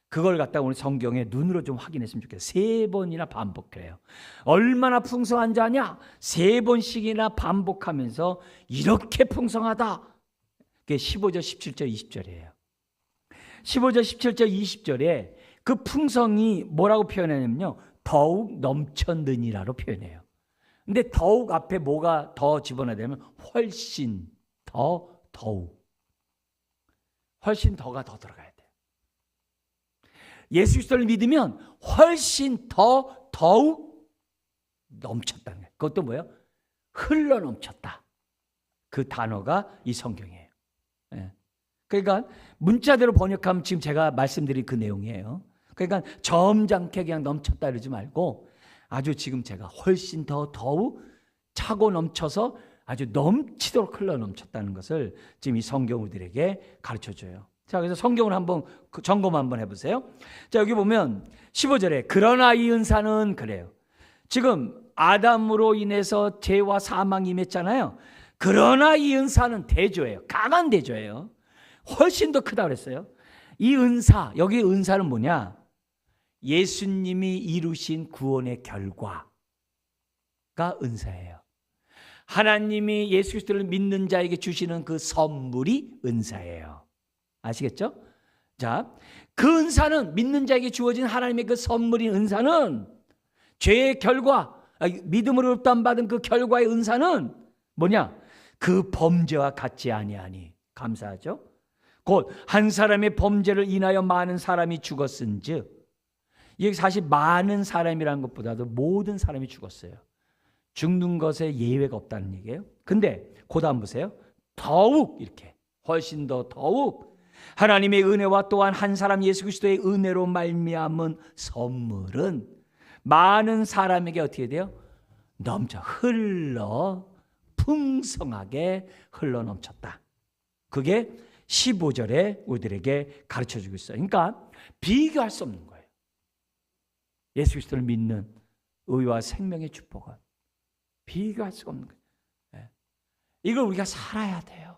S1: 그걸 갖다 오늘 성경에 눈으로 좀 확인했으면 좋겠어요. 3번이나 반복해요. 얼마나 풍성한 자냐? 3번씩이나 반복하면서 이렇게 풍성하다. 그게 15절, 17절, 20절이에요. 15절, 17절, 20절에 그 풍성이 뭐라고 표현하냐면요, 더욱 넘쳤느니라로 표현해요. 근데 더욱 앞에 뭐가 더 집어넣어야 되면 훨씬 더욱. 훨씬 더가 더 들어가야 돼요. 예수 그리스도를 믿으면 훨씬 더욱 넘쳤다는 거예요. 그것도 뭐예요? 흘러 넘쳤다. 그 단어가 이 성경이에요. 그러니까 문자대로 번역하면 지금 제가 말씀드린 그 내용이에요. 그러니까 점잖게 그냥 넘쳤다 이러지 말고 아주 지금 제가 훨씬 더욱 차고 넘쳐서 아주 넘치도록 흘러 넘쳤다는 것을 지금 이 성경 우리들에게 가르쳐줘요. 자, 그래서 성경을 한번 점검 한번 해보세요. 자, 여기 보면 15절에 그러나 이 은사는 그래요. 지금 아담으로 인해서 죄와 사망이 임했잖아요. 그러나 이 은사는 대조예요. 강한 대조예요. 훨씬 더 크다고 그랬어요. 이 은사, 여기 은사는 뭐냐? 예수님이 이루신 구원의 결과가 은사예요. 하나님이 예수 그리스도를 믿는 자에게 주시는 그 선물이 은사예요. 아시겠죠? 자, 그 은사는 믿는 자에게 주어진 하나님의 그 선물인 은사는 죄의 결과, 믿음으로 흡담 받은 그 결과의 은사는 뭐냐? 그 범죄와 같지 아니하니. 감사하죠? 곧 한 사람의 범죄를 인하여 많은 사람이 죽었은즉, 이게 사실 많은 사람이라는 것보다도 모든 사람이 죽었어요. 죽는 것에 예외가 없다는 얘기예요. 근데 그 다음 보세요. 더욱 이렇게 훨씬 더욱 하나님의 은혜와 또한 한 사람 예수 그리스도의 은혜로 말미암은 선물은 많은 사람에게 어떻게 돼요? 넘쳐 흘러 풍성하게 흘러 넘쳤다. 그게 15절에 우리들에게 가르쳐주고 있어요. 그러니까 비교할 수 없는 거예요. 예수 그리스도를 믿는 의와 생명의 축복은 비교할 수가 없는 거예요. 이걸 우리가 살아야 돼요.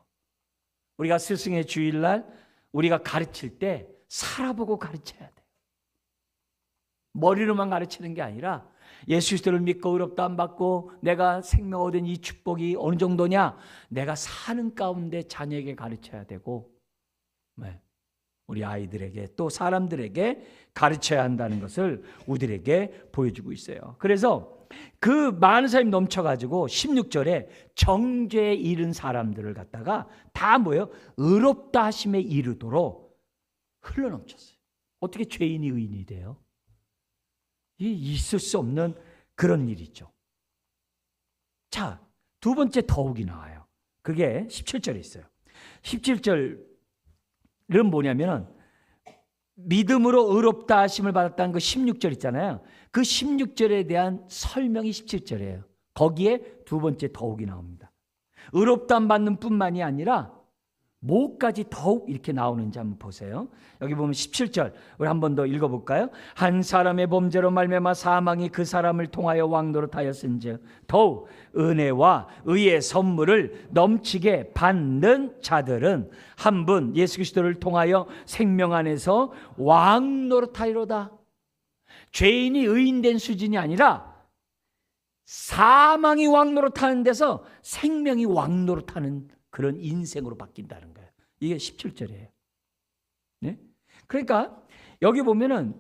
S1: 우리가 스승의 주일날 우리가 가르칠 때 살아보고 가르쳐야 돼요. 머리로만 가르치는 게 아니라 예수 그리스도를 믿고 의롭다함 받고 내가 생명 얻은 이 축복이 어느 정도냐? 내가 사는 가운데 자녀에게 가르쳐야 되고 우리 아이들에게 또 사람들에게 가르쳐야 한다는 것을 우리들에게 보여주고 있어요. 그래서 그 많은 사람이 넘쳐가지고 16절에 정죄에 이른 사람들을 갖다가 다 뭐예요? 의롭다 하심에 이르도록 흘러넘쳤어요. 어떻게 죄인이 의인이 돼요? 이 있을 수 없는 그런 일이죠. 자, 두 번째 더욱이 나와요. 그게 17절에 있어요. 17절은 뭐냐면은 믿음으로 의롭다 하심을 받았다는 그 16절 있잖아요. 그 16절에 대한 설명이 17절이에요. 거기에 두 번째 더욱이 나옵니다. 의롭다함 받는 뿐만이 아니라 뭐까지 더욱 이렇게 나오는지 한번 보세요. 여기 보면 17절 우리 한 번 더 읽어볼까요? 한 사람의 범죄로 말미암아 사망이 그 사람을 통하여 왕노릇하였은즉 더욱 은혜와 의의 선물을 넘치게 받는 자들은 한 분 예수 그리스도를 통하여 생명 안에서 왕노릇하리로다. 죄인이 의인된 수준이 아니라 사망이 왕노릇하는 데서 생명이 왕노릇하는 그런 인생으로 바뀐다는 거예요. 이게 17절이에요. 네? 그러니까 여기 보면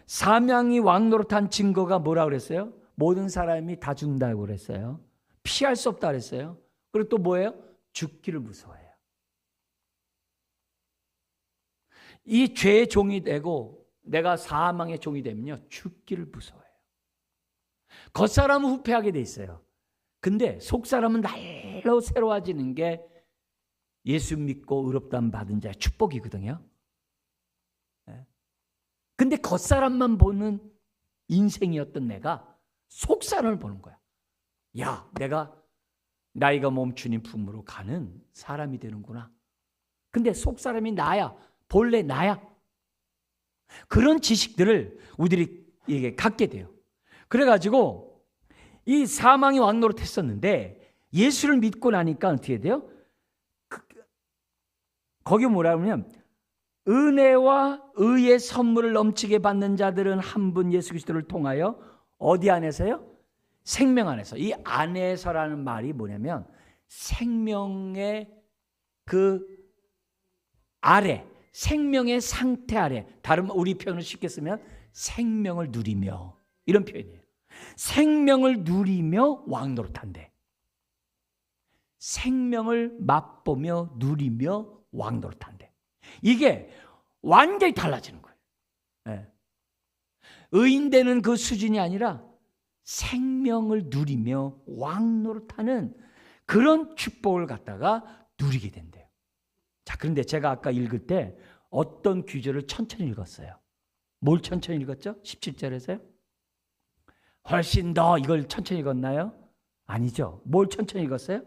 S1: 사망이 왕노릇한 증거가 뭐라고 그랬어요? 모든 사람이 다 죽는다고 그랬어요. 피할 수 없다 그랬어요. 그리고 또 뭐예요? 죽기를 무서워해요. 이 죄의 종이 되고 내가 사망의 종이 되면요, 죽기를 무서워해요. 겉사람은 후패하게 돼 있어요. 근데 속사람은 날로 새로워지는 게 예수 믿고 의롭다함 받은 자의 축복이거든요. 근데 겉사람만 보는 인생이었던 내가 속사람을 보는 거야. 야, 내가 나이가 멈추는 품으로 가는 사람이 되는구나. 근데 속사람이 나야. 본래 나야. 그런 지식들을 우리들이 갖게 돼요. 그래가지고 이 사망이 왕노릇했었는데 예수를 믿고 나니까 어떻게 돼요? 거기 뭐라 그러냐면 은혜와 의의 선물을 넘치게 받는 자들은 한 분 예수 그리스도를 통하여 어디 안에서요? 생명 안에서. 이 안에서라는 말이 뭐냐면 생명의 그 아래, 생명의 상태 아래, 다른 우리 표현을 쉽게 쓰면 생명을 누리며, 이런 표현이에요. 생명을 누리며 왕노릇한대. 생명을 맛보며 누리며 왕노릇한대. 이게 완전히 달라지는 거예요. 네. 의인되는 그 수준이 아니라 생명을 누리며 왕노릇하는 그런 축복을 갖다가 누리게 된대요. 자, 그런데 제가 아까 읽을 때 어떤 구절을 천천히 읽었어요. 뭘 천천히 읽었죠? 17절에서요? 훨씬 더 이걸 천천히 읽었나요? 아니죠. 뭘 천천히 읽었어요?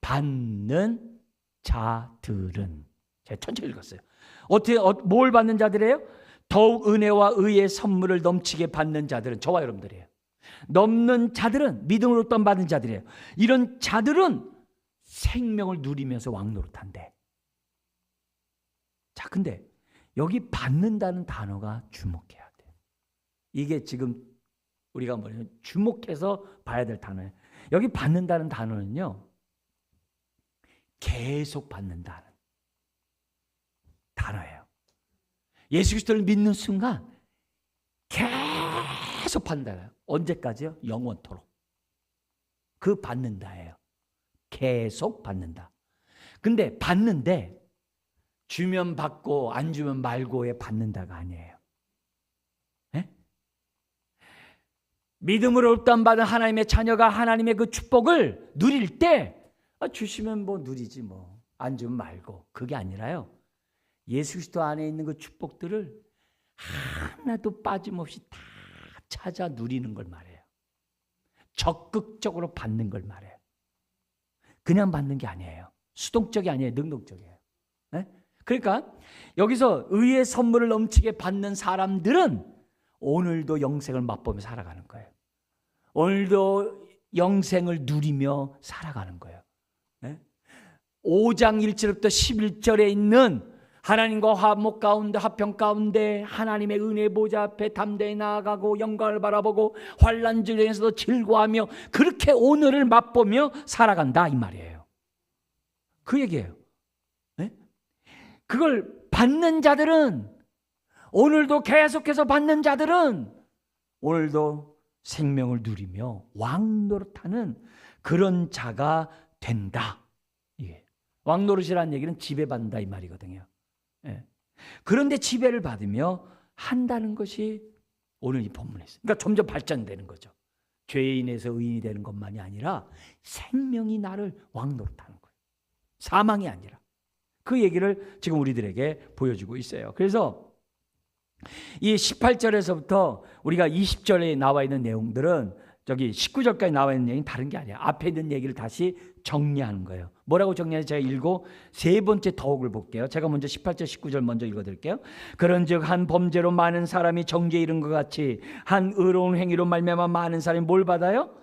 S1: 받는 자들은. 제가 천천히 읽었어요. 어떻게 뭘 받는 자들이에요? 더욱 은혜와 의의 선물을 넘치게 받는 자들은 저와 여러분들이에요. 넘는 자들은 믿음으로 얻던 받은 자들이에요. 이런 자들은 생명을 누리면서 왕노릇한대. 자, 근데 여기 받는다는 단어가 주목해야 돼. 이게 지금 우리가 뭐냐면 주목해서 봐야 될 단어예요. 여기 받는다는 단어는요, 계속 받는다는 단어예요. 예수 그리스도를 믿는 순간 계속 받는다. 언제까지요? 영원토록. 그 받는다예요. 계속 받는다. 근데 받는데 주면 받고 안 주면 말고의 받는다가 아니에요. 네? 믿음으로 흡담받은 하나님의 자녀가 하나님의 그 축복을 누릴 때 주시면 뭐 누리지 뭐 안 주면 말고, 그게 아니라요. 예수 그리스도 안에 있는 그 축복들을 하나도 빠짐없이 다 찾아 누리는 걸 말해요. 적극적으로 받는 걸 말해요. 그냥 받는 게 아니에요. 수동적이 아니에요. 능동적이에요. 네? 그러니까 여기서 의의 선물을 넘치게 받는 사람들은 오늘도 영생을 맛보며 살아가는 거예요. 오늘도 영생을 누리며 살아가는 거예요. 네? 5장 1절부터 11절에 있는 하나님과 화목 가운데, 화평 가운데 하나님의 은혜 보좌 앞에 담대히 나아가고 영광을 바라보고 환난 중에서도 즐거워하며 그렇게 오늘을 맛보며 살아간다, 이 말이에요. 그 얘기예요. 네? 그걸 받는 자들은, 오늘도 계속해서 받는 자들은 오늘도 생명을 누리며 왕노릇하는 그런 자가 된다. 예. 왕노릇이라는 얘기는 지배받는다 이 말이거든요. 예. 그런데 지배를 받으며 한다는 것이 오늘 이 본문에 있어요. 그러니까 점점 발전되는 거죠. 죄인에서 의인이 되는 것만이 아니라 생명이 나를 왕노릇하는 거예요. 사망이 아니라. 그 얘기를 지금 우리들에게 보여주고 있어요. 그래서 이 18절에서부터 우리가 20절에 나와 있는 내용들은 저기 19절까지 나와 있는 내용이 다른 게 아니야. 앞에 있는 얘기를 다시 정리하는 거예요. 뭐라고 정리하는지 제가 읽고 세 번째 더욱을 볼게요. 제가 먼저 18절 19절 먼저 읽어드릴게요. 그런즉 한 범죄로 많은 사람이 정죄에 이른 것 같이 한 의로운 행위로 말미암아 많은 사람이 뭘 받아요?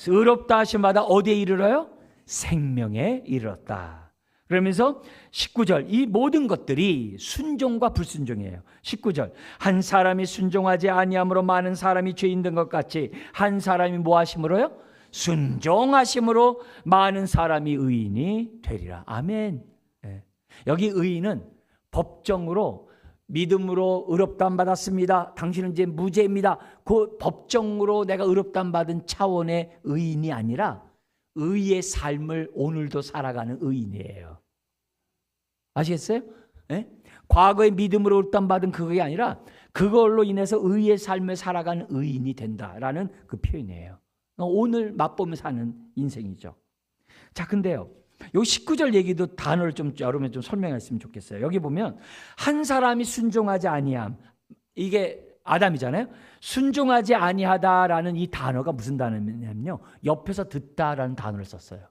S1: 의롭다 하심마다 어디에 이르러요? 생명에 이르렀다. 그러면서 19절, 이 모든 것들이 순종과 불순종이에요. 19절, 한 사람이 순종하지 아니함으로 많은 사람이 죄인 된 것 같이 한 사람이 뭐 하심으로요? 순종하심으로 많은 사람이 의인이 되리라. 아멘. 네. 여기 의인은 법정으로 믿음으로 의롭다함 받았습니다. 당신은 이제 무죄입니다. 그 법정으로 내가 의롭다함 받은 차원의 의인이 아니라 의의 삶을 오늘도 살아가는 의인이에요. 아시겠어요? 네? 과거의 믿음으로 의롭다함 받은 그게 아니라 그걸로 인해서 의의 삶을 살아가는 의인이 된다라는 그 표현이에요. 오늘 맛보며 사는 인생이죠. 자, 근데요, 요 19절 얘기도 단어를 좀 여러분 좀 설명했으면 좋겠어요. 여기 보면 한 사람이 순종하지 아니함, 이게 아담이잖아요. 순종하지 아니하다라는 이 단어가 무슨 단어냐면요, 옆에서 듣다라는 단어를 썼어요.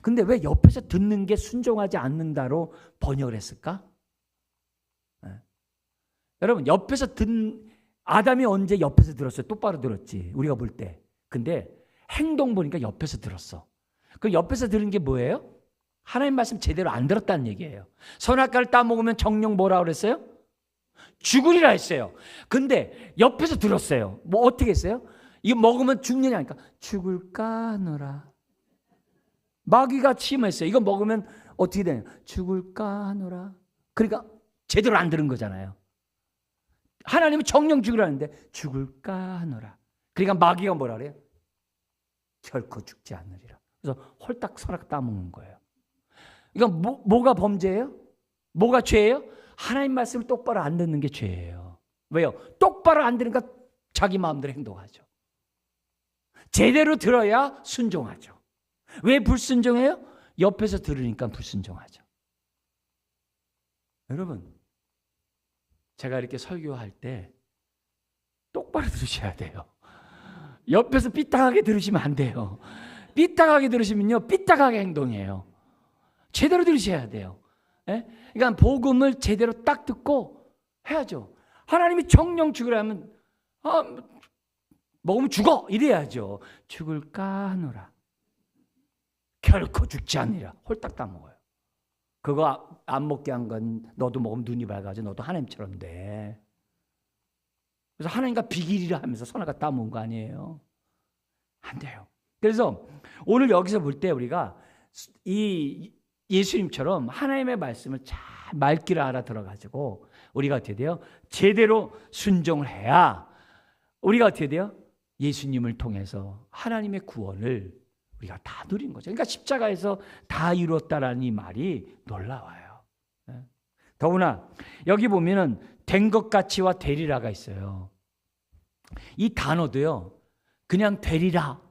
S1: 근데 왜 옆에서 듣는 게 순종하지 않는다로 번역을 했을까? 네. 여러분, 옆에서 아담이 언제 옆에서 들었어요? 똑바로 들었지, 우리가 볼 때. 근데 행동 보니까 옆에서 들었어. 그 옆에서 들은 게 뭐예요? 하나님 말씀 제대로 안 들었다는 얘기예요. 선악과를 따먹으면 정령 뭐라 그랬어요? 죽으리라 했어요. 근데 옆에서 들었어요. 뭐 어떻게 했어요? 이거 먹으면 죽느냐니까 죽을까 하노라. 마귀가 침했어요. 이거 먹으면 어떻게 되냐? 죽을까 하노라. 그러니까 제대로 안 들은 거잖아요. 하나님은 정령 죽으라는데 죽을까 하노라. 그러니까 마귀가 뭐라 그래요? 결코 죽지 않으리라. 그래서 홀딱 선악 따먹는 거예요. 그러니까 뭐가 범죄예요? 뭐가 죄예요? 하나님 말씀을 똑바로 안 듣는 게 죄예요. 왜요? 똑바로 안 들으니까 자기 마음대로 행동하죠. 제대로 들어야 순종하죠. 왜 불순종해요? 옆에서 들으니까 불순종하죠. 여러분, 제가 이렇게 설교할 때 똑바로 들으셔야 돼요. 옆에서 삐딱하게 들으시면 안 돼요. 삐딱하게 들으시면요, 삐딱하게 행동해요. 제대로 들으셔야 돼요. 예? 그러니까 복음을 제대로 딱 듣고 해야죠. 하나님이 정령 죽으라면 먹으면 죽어 이래야죠. 죽을까 하노라. 결코 죽지 않으리라. 홀딱 다 먹어요. 그거 안 먹게 한 건 너도 먹으면 눈이 밝아져. 너도 하나님처럼 돼. 그래서 하나님과 비길이라 하면서 선악과 따먹은 거 아니에요. 안 돼요. 그래서 오늘 여기서 볼 때 우리가 이 예수님처럼 하나님의 말씀을 잘 말귀를 알아들어가지고 우리가 어떻게 돼요? 제대로 순종을 해야 우리가 어떻게 돼요? 예수님을 통해서 하나님의 구원을 우리가 다 누린 거죠. 그러니까 십자가에서 다 이루었다라는 이 말이 놀라워요. 더구나 여기 보면은 된 것 같이와 되리라가 있어요. 이 단어도요, 그냥 되리라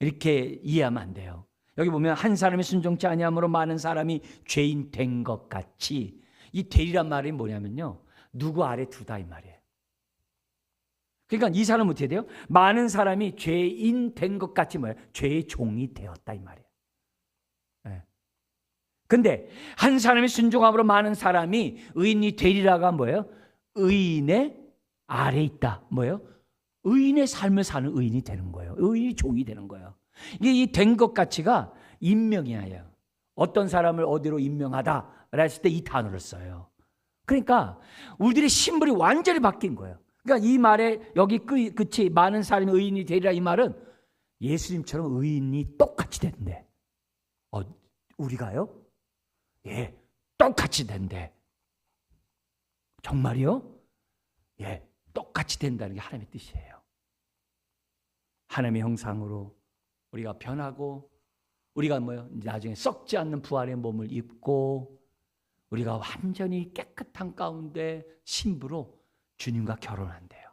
S1: 이렇게 이해하면 안 돼요. 여기 보면 한 사람이 순종치 아니함으로 많은 사람이 죄인 된 것 같이, 이 되리란 말이 뭐냐면요, 누구 아래 두다 이 말이에요. 그러니까 이 사람은 어떻게 돼요? 많은 사람이 죄인 된 것 같이 뭐예요? 죄의 종이 되었다 이 말이에요. 근데 한 사람이 순종함으로 많은 사람이 의인이 되리라가 뭐예요? 의인의 아래 있다. 뭐예요? 의인의 삶을 사는 의인이 되는 거예요. 의인이 종이 되는 거예요. 이게 이 된 것 같이가 임명이에요. 어떤 사람을 어디로 임명하다 했을 때 이 단어를 써요. 그러니까 우리들의 신분이 완전히 바뀐 거예요. 그러니까 이 말에 여기 끝이 많은 사람이 의인이 되리라 이 말은 예수님처럼 의인이 똑같이 된대. 우리가요? 예, 똑같이 된대. 정말이요? 예, 똑같이 된다는 게 하나님의 뜻이에요. 하나님의 형상으로 우리가 변하고 우리가 뭐요? 나중에 썩지 않는 부활의 몸을 입고 우리가 완전히 깨끗한 가운데 신부로 주님과 결혼한대요.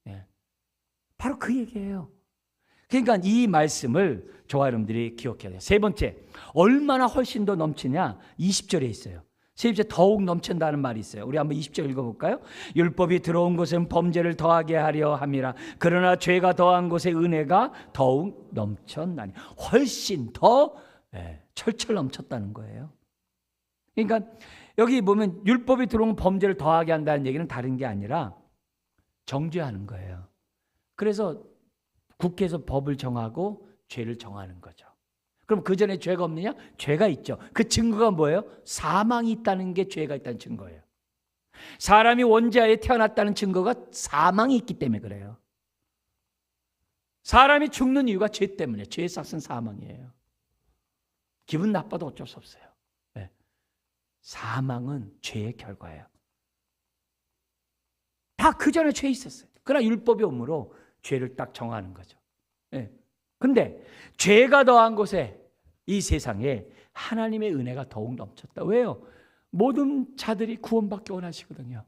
S1: 예. 바로 그 얘기예요. 그러니까 이 말씀을 저와 여러분들이 기억해야 돼요. 세 번째, 얼마나 훨씬 더 넘치냐? 20절에 있어요. 세 번째, 더욱 넘친다는 말이 있어요. 우리 한번 20절 읽어볼까요? 율법이 들어온 곳은 범죄를 더하게 하려 함이라. 그러나 죄가 더한 곳에 은혜가 더욱 넘쳤나니. 훨씬 더 철철 넘쳤다는 거예요. 그러니까 여기 보면 율법이 들어온 범죄를 더하게 한다는 얘기는 다른 게 아니라 정죄하는 거예요. 그래서 국회에서 법을 정하고 죄를 정하는 거죠. 그럼 그 전에 죄가 없느냐? 죄가 있죠. 그 증거가 뭐예요? 사망이 있다는 게 죄가 있다는 증거예요. 사람이 원죄하에 태어났다는 증거가 사망이 있기 때문에 그래요. 사람이 죽는 이유가 죄 때문에, 죄의 삭은 사망이에요. 기분 나빠도 어쩔 수 없어요. 네. 사망은 죄의 결과예요. 다 그 전에 죄 있었어요. 그러나 율법이 오므로 죄를 딱 정하는 거죠. 네. 근데 죄가 더한 곳에 이 세상에 하나님의 은혜가 더욱 넘쳤다. 왜요? 모든 자들이 구원받기 원하시거든요.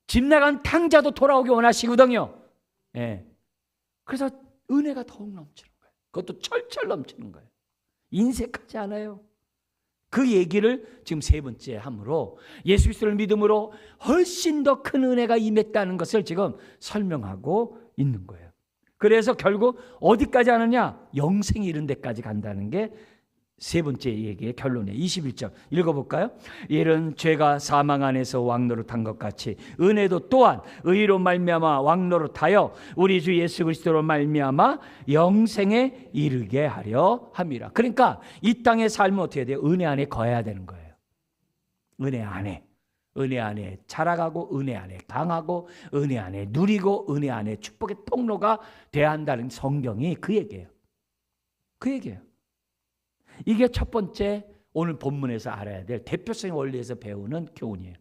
S1: 집 나간 탕자도 돌아오기 원하시거든요. 예. 그래서 은혜가 더욱 넘치는 거예요. 그것도 철철 넘치는 거예요. 인색하지 않아요. 그 얘기를 지금 세 번째 함으로 예수 그리스도를 믿음으로 훨씬 더 큰 은혜가 임했다는 것을 지금 설명하고 있는 거예요. 그래서 결국 어디까지 하느냐? 영생이 이른 데까지 간다는 게 세 번째 얘기의 결론이에요. 21절 읽어볼까요? 이는 죄가 사망 안에서 왕노릇한 것 같이 은혜도 또한 의로 말미암아 왕노릇하여 우리 주 예수 그리스도로 말미암아 영생에 이르게 하려 함이라. 그러니까 이 땅의 삶은 어떻게 돼요? 은혜 안에 거해야 되는 거예요. 은혜 안에 자라가고 은혜 안에 강하고 은혜 안에 누리고 은혜 안에 축복의 통로가 돼야 한다는 성경이 그 얘기예요. 그 얘기예요. 이게 첫 번째 오늘 본문에서 알아야 될 대표성의 원리에서 배우는 교훈이에요.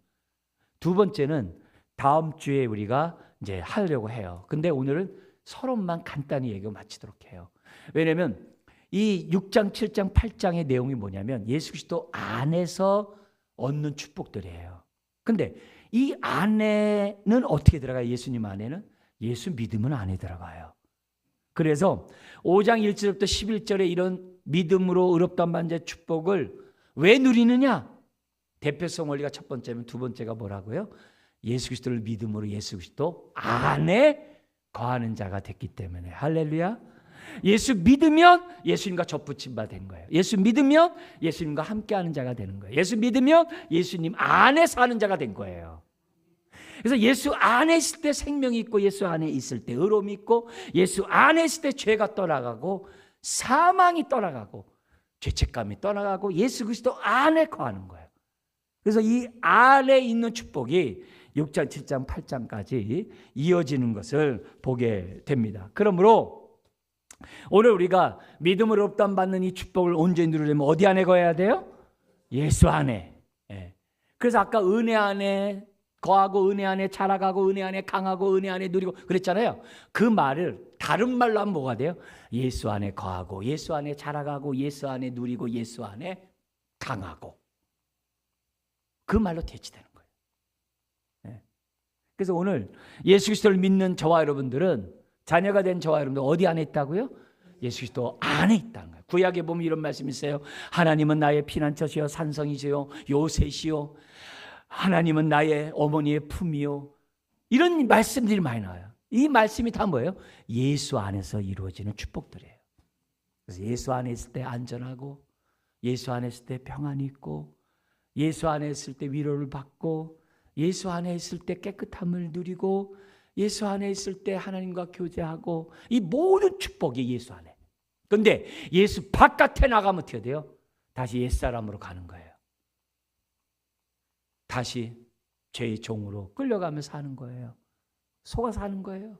S1: 두 번째는 다음 주에 우리가 이제 하려고 해요. 근데 오늘은 서론만 간단히 얘기하고 마치도록 해요. 왜냐하면 이 6장, 7장, 8장의 내용이 뭐냐면 예수 그리스도 안에서 얻는 축복들이에요. 근데 이 안에는 어떻게 들어가요? 예수님 안에는? 예수 믿으면 안에 들어가요. 그래서 5장 1절부터 11절에 이런 믿음으로 의롭다함 받는 자의 축복을 왜 누리느냐? 대표성 원리가 첫 번째면 두 번째가 뭐라고요? 예수 그리스도를 믿음으로 예수 그리스도 안에 거하는 자가 됐기 때문에. 할렐루야. 예수 믿으면 예수님과 접붙임 바 된 거예요. 예수 믿으면 예수님과 함께하는 자가 되는 거예요. 예수 믿으면 예수님 안에 사는 자가 된 거예요. 그래서 예수 안에 있을 때 생명이 있고, 예수 안에 있을 때 의로움이 있고, 예수 안에 있을 때 죄가 떠나가고, 사망이 떠나가고, 죄책감이 떠나가고, 예수 그리스도 안에 거하는 거예요. 그래서 이 안에 있는 축복이 6장, 7장, 8장까지 이어지는 것을 보게 됩니다. 그러므로 오늘 우리가 믿음으로 의롭다함 받는 이 축복을 온전히 누리려면 어디 안에 거해야 돼요? 예수 안에. 그래서 아까 은혜 안에 거하고, 은혜 안에 자라가고, 은혜 안에 강하고, 은혜 안에 누리고 그랬잖아요. 그 말을 다른 말로 하면 뭐가 돼요? 예수 안에 거하고, 예수 안에 자라가고, 예수 안에 누리고, 예수 안에 강하고. 그 말로 대치되는 거예요. 그래서 오늘 예수 그리스도를 믿는 저와 여러분들은, 자녀가 된 저와 여러분들 어디 안에 있다고요? 예수 그리스도 안에 있다는 거예요. 구약에 보면 이런 말씀이 있어요. 하나님은 나의 피난처시요 산성이시요 요새시요, 하나님은 나의 어머니의 품이요. 이런 말씀들이 많이 나와요. 이 말씀이 다 뭐예요? 예수 안에서 이루어지는 축복들이에요. 그래서 예수 안에 있을 때 안전하고, 예수 안에 있을 때 평안이 있고, 예수 안에 있을 때 위로를 받고, 예수 안에 있을 때 깨끗함을 누리고, 예수 안에 있을 때 하나님과 교제하고, 이 모든 축복이 예수 안에. 그런데 예수 바깥에 나가면 어떻게 돼요? 다시 옛사람으로 가는 거예요. 다시 죄의 종으로 끌려가며 사는 거예요. 속아 사는 거예요.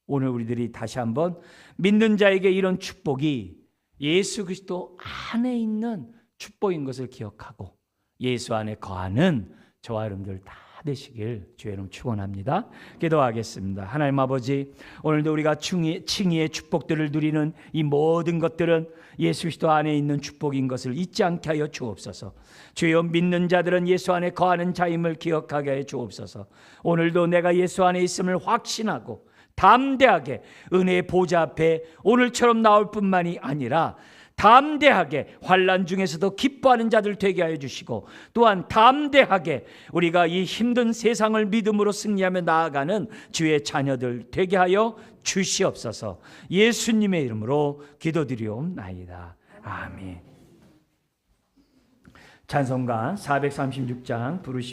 S1: 오늘 우리들이 다시 한번 믿는 자에게 이런 축복이 예수 그리스도 안에 있는 축복인 것을 기억하고, 예수 안에 거하는 저와 여러분들 다 되시길 주의 이름 축원합니다. 기도하겠습니다. 하나님 아버지, 오늘도 우리가 칭의의 축복들을 누리는 이 모든 것들은 예수 그리스도 안에 있는 축복인 것을 잊지 않게 하여 주옵소서. 주여, 믿는 자들은 예수 안에 거하는 자임을 기억하게 하여 주옵소서. 오늘도 내가 예수 안에 있음을 확신하고 담대하게 은혜의 보좌 앞에 오늘처럼 나올 뿐만이 아니라 담대하게 환난 중에서도 기뻐하는 자들 되게 하여 주시고, 또한 담대하게 우리가 이 힘든 세상을 믿음으로 승리하며 나아가는 주의 자녀들 되게 하여 주시옵소서. 예수님의 이름으로 기도드리옵나이다. 아멘. 찬송가 436장 부르시